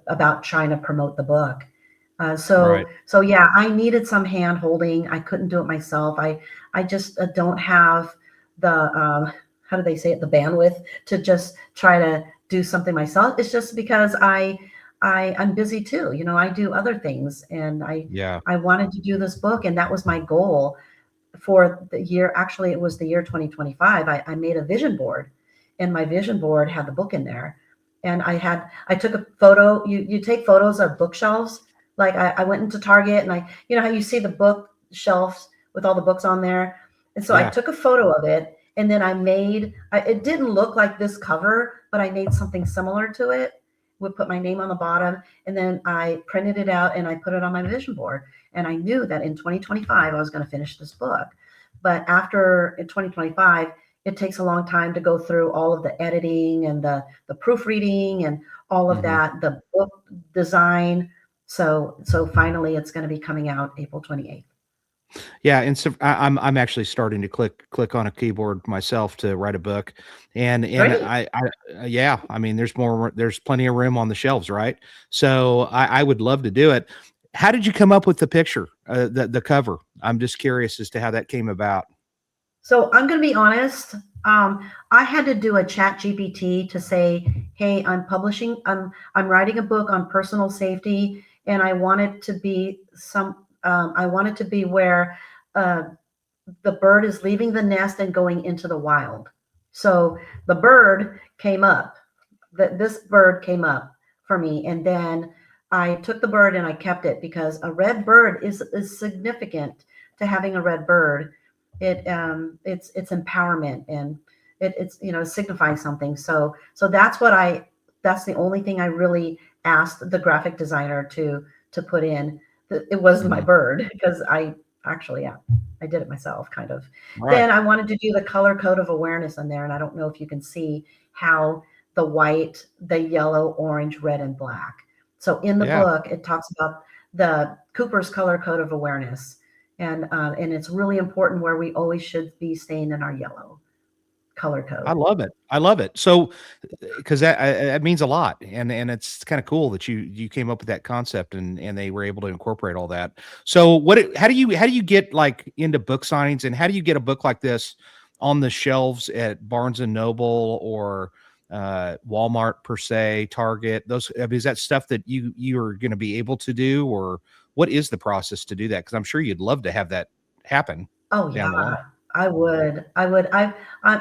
S2: about trying to promote the book. So
S1: Right.
S2: so yeah, I needed some hand holding. I couldn't do it myself. I just don't have the how do they say it, the bandwidth to just try to do something myself. It's just because I'm busy too. I do other things, and
S1: Yeah.
S2: I wanted to do this book, and that was my goal for the year. Actually, it was the year 2025. I made a vision board, and my vision board had the book in there. And I took a photo. You take photos of bookshelves. Like I went into Target, and how you see the bookshelves with all the books on there. And so I
S1: Yeah.
S2: took a photo of it, and then it didn't look like this cover, but I made something similar to it. Would put my name on the bottom, and then I printed it out and I put it on my vision board. And I knew that in 2025 I was going to finish this book. But after in 2025, it takes a long time to go through all of the editing and the proofreading and all of
S1: Hmm.
S2: that, the book design. So finally it's going to be coming out April 28th.
S1: Yeah, and so I'm actually starting to click on a keyboard myself to write a book, and
S2: Great.
S1: yeah, I mean, there's plenty of room on the shelves, right? So I would love to do it. How did you come up with the picture, the cover? I'm just curious as to how that came about.
S2: So I'm going to be honest. I had to do a chat GPT to say, "Hey, I'm writing a book on personal safety, and I want it to be I want it to be where uh, the bird is leaving the nest and going into the wild." So the bird came up. This bird came up for me, and then I took the bird and I kept it because a red bird is significant to having a red bird. It's empowerment, and it's signifying something. So that's the only thing I really asked the graphic designer to put in. It was my
S1: Mhm.
S2: bird because yeah, I did it myself, kind of.
S1: Right.
S2: Then I wanted to do the color code of awareness in there, and I don't know if you can see how the white, the yellow, orange, red, and black. So in the
S1: Yeah.
S2: book, it talks about the Cooper's color code of awareness, and it's really important where we always should be staying in our yellow color
S1: I
S2: code.
S1: love it. I love it. So, because that means a lot, and it's kind of cool that you came up with that concept and they were able to incorporate all that. So, how do you get like into book signings, and how do you get a book like this on the shelves at Barnes and Noble or Walmart per se, Target? I mean, is that stuff that you're going to be able to do, or what is the process to do that? Because I'm sure you'd love to have that happen
S2: Oh yeah,
S1: down the line.
S2: I would.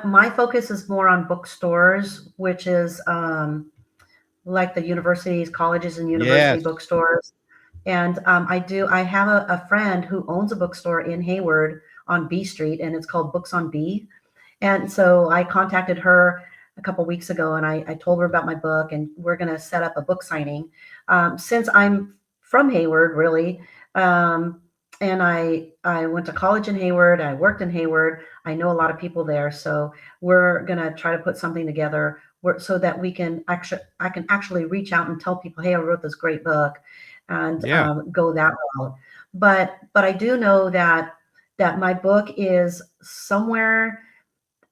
S2: My focus is more on bookstores, which is like the universities, colleges, and university
S1: Yes.
S2: bookstores. And I have a friend who owns a bookstore in Hayward on B Street, and it's called Books on B. And so I contacted her a couple weeks ago, and I told her about my book, and we're going to set up a book signing. Since I'm from Hayward, really, and I went to college in Hayward, I worked in Hayward, I know a lot of people there, so we're going to try to put something together so that I can actually reach out and tell people, hey, I wrote this great book, and
S1: Yeah.
S2: go that route. But I do know that my book is somewhere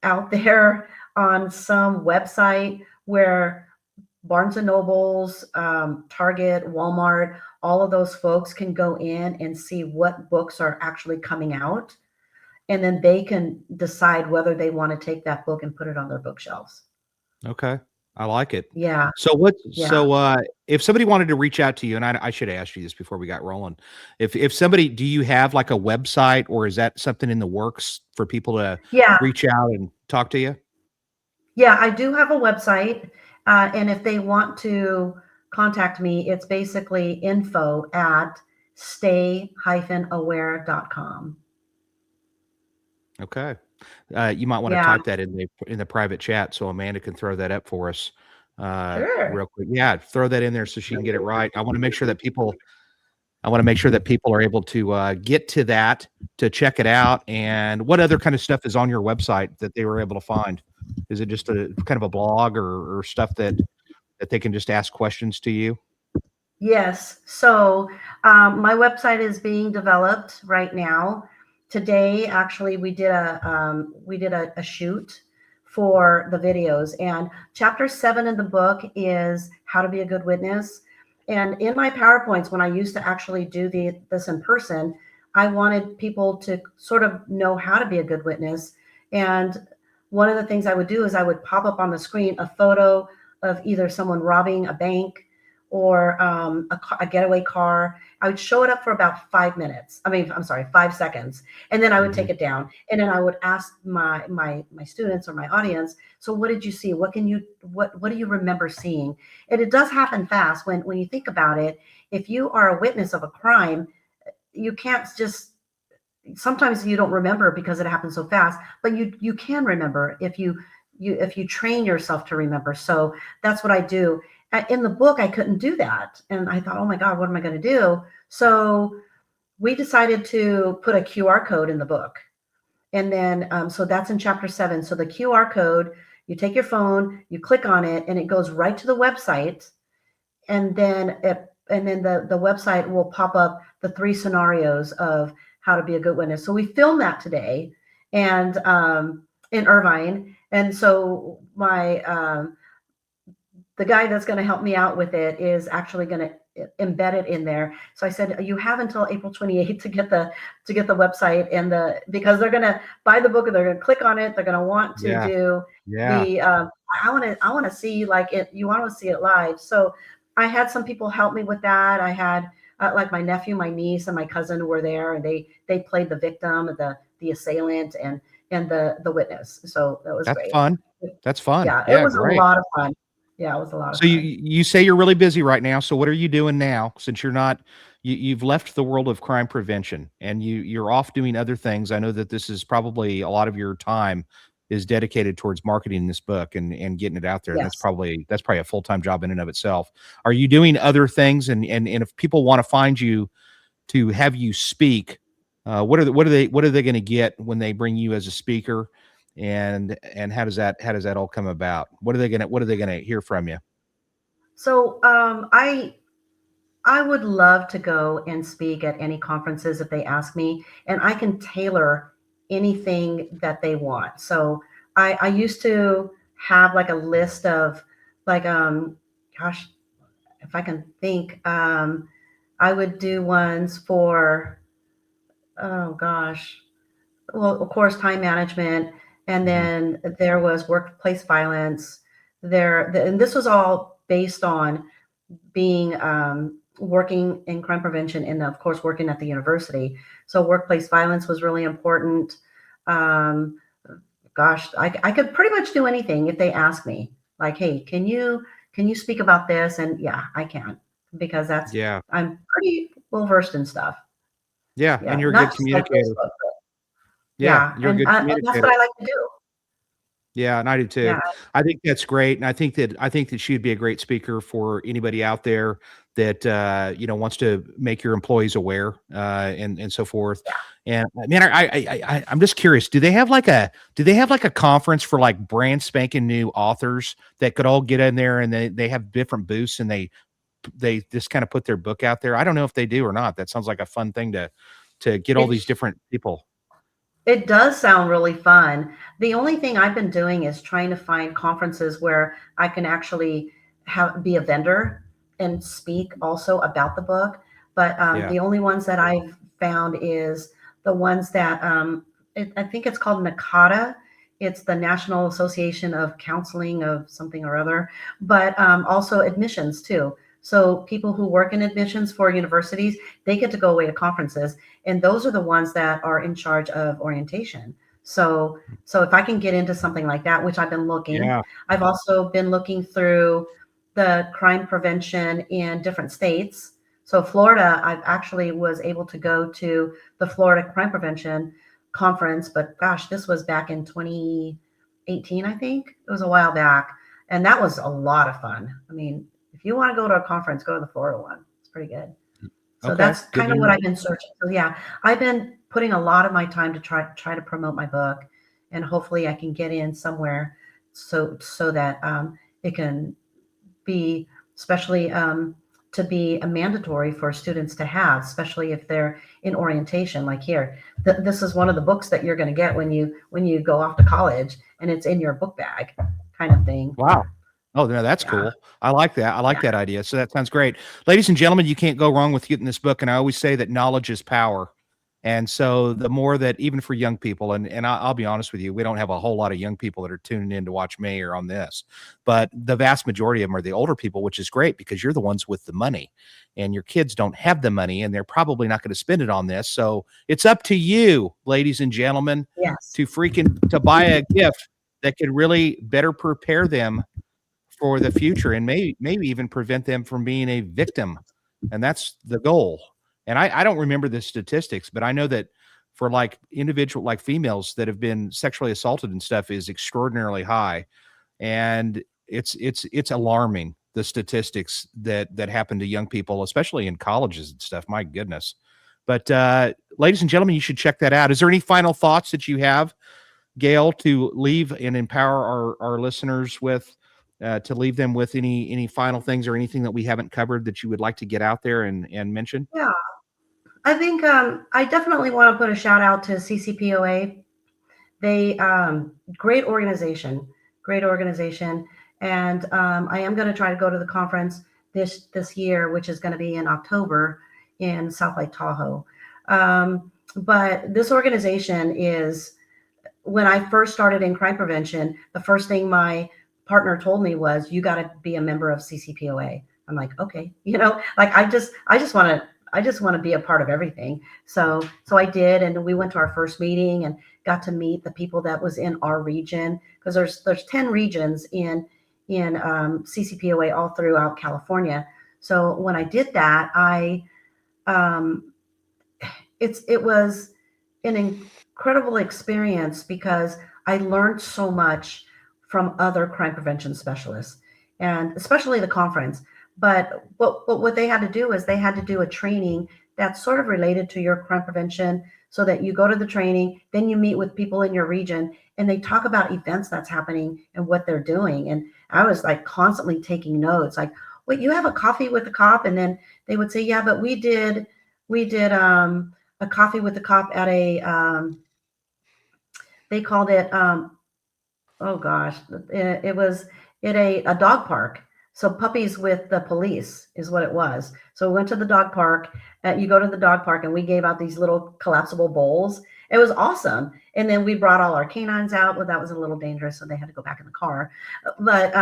S2: out there on some website where Barnes and Nobles, Target, Walmart, all of those folks can go in and see what books are actually coming out. And then they can decide whether they want to take that book and put it on their bookshelves.
S1: Okay. I like it.
S2: Yeah. Yeah.
S1: If somebody wanted to reach out to you, and I should have asked you this before we got rolling. If somebody, do you have like a website, or is that something in the works for people to
S2: Yeah.
S1: reach out and talk to you?
S2: Yeah. I do have a website. And if they want to contact me, it's basically info at stay-aware.com.
S1: Okay. You might want to
S2: Yeah.
S1: type that in the private chat so Amanda can throw that up for us.
S2: Sure.
S1: real quick. Yeah, throw that in there so she can get it right. I want to make sure that people are able to get to that, to check it out. And what other kind of stuff is on your website that they were able to find? Is it just a kind of a blog, or stuff that they can just ask questions to you?
S2: Yes. So my website is being developed right now. Today, actually, we did a shoot for the videos, and chapter 7 in the book is how to be a good witness. And in my PowerPoints, when I used to actually do this in person, I wanted people to sort of know how to be a good witness. And one of the things I would do is I would pop up on the screen a photo of either someone robbing a bank or a getaway car. I would show it up for about 5 minutes. I mean, I'm sorry, 5 seconds, and then I would
S1: Mhm.
S2: take it down, and then I would ask my students or my audience. So, what did you see? What do you remember seeing? And it does happen fast when you think about it. If you are a witness of a crime, you can't just sometimes you don't remember because it happens so fast, but you can remember if you train yourself to remember. So that's what I do. In the book, I couldn't do that, and I thought, oh my God, what am I going to do? So we decided to put a QR code in the book, and then so that's in chapter 7. So the QR code, you take your phone, you click on it, and it goes right to the website, and then the website will pop up the 3 scenarios of how to be a good witness. So we filmed that today, and in Irvine, and so my the guy that's going to help me out with it is actually going to embed it in there. So I said, you have until April 28th to get the website and because they're going to buy the book and they're going to click on it. They're going to want to
S1: Yeah.
S2: do
S1: Yeah.
S2: the I want to see like it. You want to see it live. So I had some people help me with that. I had like my nephew, my niece, and my cousin were there, and they played the victim, the assailant, and the witness. So that was
S1: That's
S2: great.
S1: fun. That's fun.
S2: Yeah, it
S1: Yeah,
S2: was a
S1: great.
S2: lot of fun. Yeah, it was a lot of
S1: So you
S2: fun.
S1: you say you're really busy right now. So what are you doing now, since you're not you've left the world of crime prevention and you're off doing other things? I know that this is probably a lot of your time is dedicated towards marketing this book and getting it out there. And
S2: Yes.
S1: that's probably a full-time job in and of itself. Are you doing other things? And if people want to find you to have you speak, what are they going to get when they bring you as a speaker? And how does that all come about? What are they gonna hear from you?
S2: So I would love to go and speak at any conferences if they ask me, and I can tailor anything that they want. So I used to have like a list of like gosh, if I can think, I would do ones for oh gosh, well, of course, time management, and
S1: Mhm.
S2: then there was workplace violence. And this was all based on being working in crime prevention and of course working at the university. So workplace violence was really important. um, Gosh, I could pretty much do anything if they ask me like, hey, can you speak about this? And yeah, I can, because
S1: Yeah.
S2: I'm pretty well versed in stuff.
S1: Yeah, and
S2: Yeah,
S1: you're a
S2: not
S1: good
S2: just like this
S1: communicator.
S2: book, but
S1: Yeah,
S2: yeah,
S1: you're a good
S2: and that's
S1: communicator.
S2: what I like to do.
S1: Yeah, and I do
S2: Yeah.
S1: too. I think that's great, and I think that she'd be a great speaker for anybody out there that, wants to make your employees aware, and so forth. And, man, I'm just curious, do they have, like, a conference for, like, brand spanking new authors that could all get in there, and they have different booths, and they just kinda put their book out there? I don't know if they do or not. That sounds like a fun thing to get all
S2: It
S1: these different people.
S2: It does sound really fun. The only thing I've been doing is trying to find conferences where I can actually be a vendor and speak also about the book. But
S1: Yeah.
S2: the only ones that I've found is the ones that I think it's called NACADA. It's the National Association of Counseling of something or other, but also admissions too. So people who work in admissions for universities, they get to go away to conferences, and those are the ones that are in charge of orientation. So if I can get into something like that, which I've been looking,
S1: Yeah.
S2: I've also been looking through the crime prevention in different states. So Florida, I actually was able to go to the Florida crime prevention conference, but gosh, this was back in 2018, I think. It was a while back. And that was a lot of fun. I mean, if you want to go to a conference, go to the Florida one. It's pretty good. So
S1: Okay,
S2: that's
S1: good
S2: kind
S1: to
S2: of what
S1: know.
S2: I've been searching. So yeah, I've been putting a lot of my time to try to promote my book, and hopefully I can get in somewhere so that it can be, especially to be a mandatory for students to have, especially if they're in orientation. Like here, this is one of the books that you're going to get when you go off to college, and it's in your book bag, kind of thing.
S1: Wow. Oh, no, that's
S2: Yeah,
S1: cool. I like that. I like
S2: yeah,
S1: that idea. So that sounds great. Ladies and gentlemen, you can't go wrong with getting this book. And I always say that knowledge is power. And so the more that even for young people, and I'll be honest with you, we don't have a whole lot of young people that are tuning in to watch me or on this, but the vast majority of them are the older people, which is great because you're the ones with the money and your kids don't have the money and they're probably not going to spend it on this. So it's up to you, ladies and gentlemen,
S2: yes,
S1: to buy a gift that could really better prepare them for the future and maybe even prevent them from being a victim. And that's the goal. And I don't remember the statistics, but I know that for like individual like females that have been sexually assaulted and stuff is extraordinarily high. And it's alarming the statistics that happen to young people, especially in colleges and stuff. My goodness. But ladies and gentlemen, you should check that out. Is there any final thoughts that you have, Gale, to leave and empower our listeners with, to leave them with any final things or anything that we haven't covered that you would like to get out there and mention?
S2: yeah. I think I definitely want to put a shout out to CCPOA. They great organization, and I am going to try to go to the conference this year, which is going to be in October in South Lake Tahoe. But this organization is, when I first started in crime prevention, the first thing my partner told me was, "You got to be a member of CCPOA." I'm like, okay, like I just want to be a part of everything. So I did, and we went to our first meeting and got to meet the people that was in our region, because there's 10 regions in CCPOA all throughout California. So when I did that, um, it was an incredible experience because I learned so much from other crime prevention specialists, and especially the conference. But what they had to do is they had to do a training that's sort of related to your crime prevention, so that you go to the training, then you meet with people in your region, and they talk about events that's happening and what they're doing. And I was like constantly taking notes, like, wait, you have a coffee with the cop? And then they would say, yeah, but we did a coffee with the cop at a they called it oh gosh, it was at a dog park. So puppies with the police is what it was. So we went to the dog park. You go to the dog park, and we gave out these little collapsible bowls. It was awesome. And then we brought all our canines out. Well, that was a little dangerous, so they had to go back in the car. But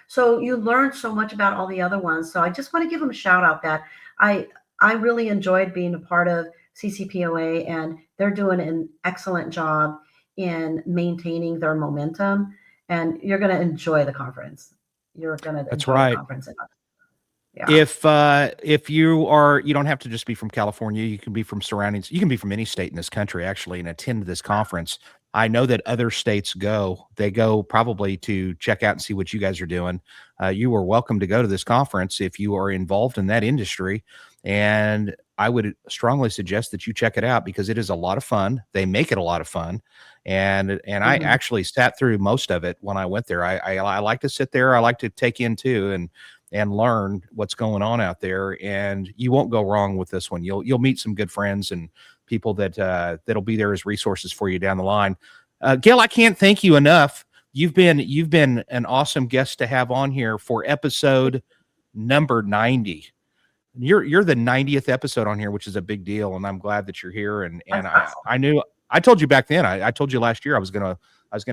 S2: so you learn so much about all the other ones. So I just want to give them a shout out that I I really enjoyed being a part of CCPOA, and they're doing an excellent job in maintaining their momentum. And you're going to enjoy the conference. You're going to
S1: That's
S2: enjoy the
S1: right.
S2: conference. Yeah.
S1: If you don't have to just be from California, you can be from surroundings, you can be from any state in this country actually and attend this conference. I know that other states they go probably to check out and see what you guys are doing. You are welcome to go to this conference if you are involved in that industry. And I would strongly suggest that you check it out because it is a lot of fun. They make it a lot of fun. And I
S2: Mhm.
S1: actually sat through most of it when I went there. I like to sit there. I like to take in too. And learn what's going on out there. And you won't go wrong with this one. You'll meet some good friends and people that'll be there as resources for you down the line. Gail, I can't thank you enough. You've been an awesome guest to have on here for episode number 90. You're the 90th episode on here, which is a big deal, and I'm glad that you're here. And
S2: That's
S1: I
S2: awesome.
S1: I knew I told you back then. I told you last year I was gonna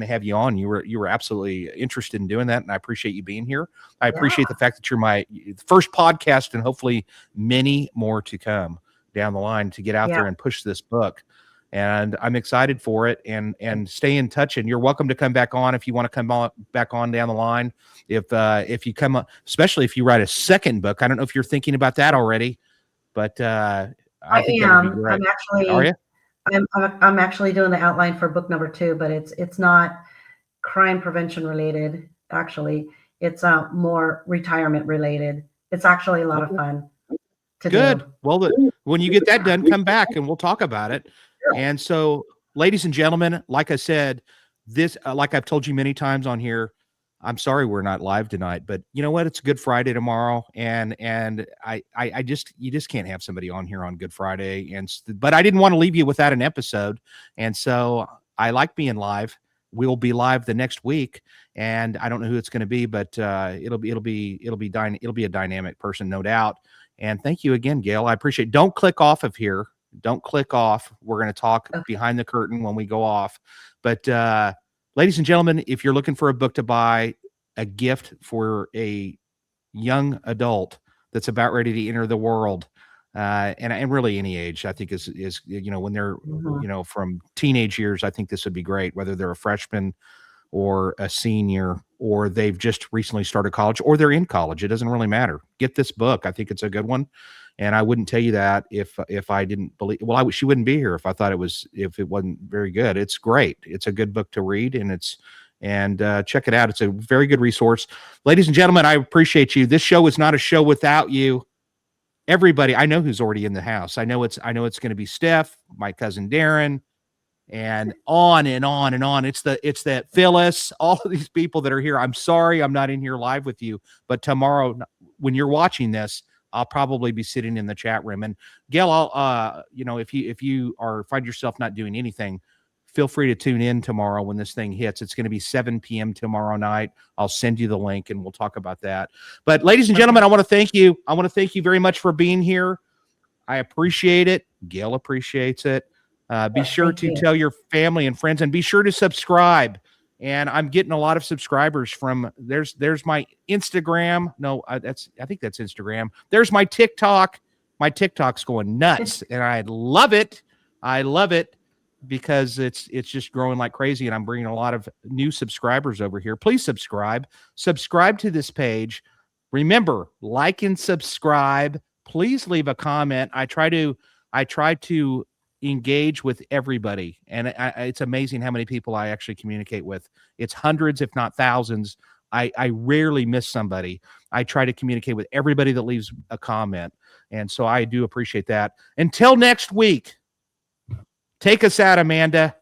S1: have you on. You were absolutely interested in doing that, and I appreciate you being here. I
S2: Yeah.
S1: appreciate the fact that you're my first podcast, and hopefully many more to come down the line to get out
S2: Yeah.
S1: there and push this book. And I'm excited for it. And stay in touch. And you're welcome to come back on if you want to come on back on down the line. If you come, especially if you write a second book. I don't know if you're thinking about that already, but I
S2: I
S1: think that would be
S2: am. I'm
S1: great. Are
S2: actually
S1: you?
S2: I'm actually doing the outline for book number 2, but it's not. crime prevention related. Actually, it's more retirement related. It's actually a lot of
S1: Okay.
S2: fun to
S1: Good.
S2: do.
S1: Well, when you get that done, come back and we'll talk about it. And so, ladies and gentlemen, like I said, this, like I've told you many times on here, I'm sorry we're not live tonight, but you know what? It's Good Friday tomorrow, and I just, you just can't have somebody on here on Good Friday, but I didn't want to leave you without an episode, and so I like being live. We'll be live the next week, and I don't know who it's going to be, but it'll be a dynamic person, no doubt. And thank you again, Gale. I appreciate it. Don't click off of here. Don't click off. We're going to talk
S2: Okay.
S1: behind the curtain when we go off. But ladies and gentlemen, if you're looking for a book to buy, a gift for a young adult that's about ready to enter the world, and really any age, I think is when they're from teenage years, I think this would be great. Whether they're a freshman or a senior, or they've just recently started college, or they're in college. It doesn't really matter. Get this book. I think it's a good one. And I wouldn't tell you that if I didn't believe, well, she wouldn't be here if I thought if it wasn't very good. It's great. It's a good book to read, and check it out. It's a very good resource. Ladies and gentlemen, I appreciate you. This show is not a show without you. Everybody, I know who's already in the house. I know it's going to be Steph, my cousin Darren, and on and on and on. It's that Phyllis, all of these people that are here. I'm sorry I'm not in here live with you, but tomorrow when you're watching this, I'll probably be sitting in the chat room. And Gail, I'll if you find yourself not doing anything, feel free to tune in tomorrow when this thing hits. It's going to be 7 p.m. tomorrow night. I'll send you the link and we'll talk about that. But ladies and gentlemen, I want to thank you. I want to thank you very much for being here. I appreciate it. Gail appreciates it. Be sure to tell your family and friends, and be sure to subscribe. And I'm getting a lot of subscribers from there's my Instagram. No, I think that's Instagram. There's my TikTok. My TikTok's going nuts, and I love it. I love it because it's just growing like crazy, and I'm bringing a lot of new subscribers over here. Please subscribe to this page. Remember, like and subscribe. Please leave a comment. I try to engage with everybody, and it's amazing how many people I actually communicate with. It's hundreds, if not thousands. I rarely miss somebody. I try to communicate with everybody that leaves a comment, and so I do appreciate that. Until next week, take us out, Amanda.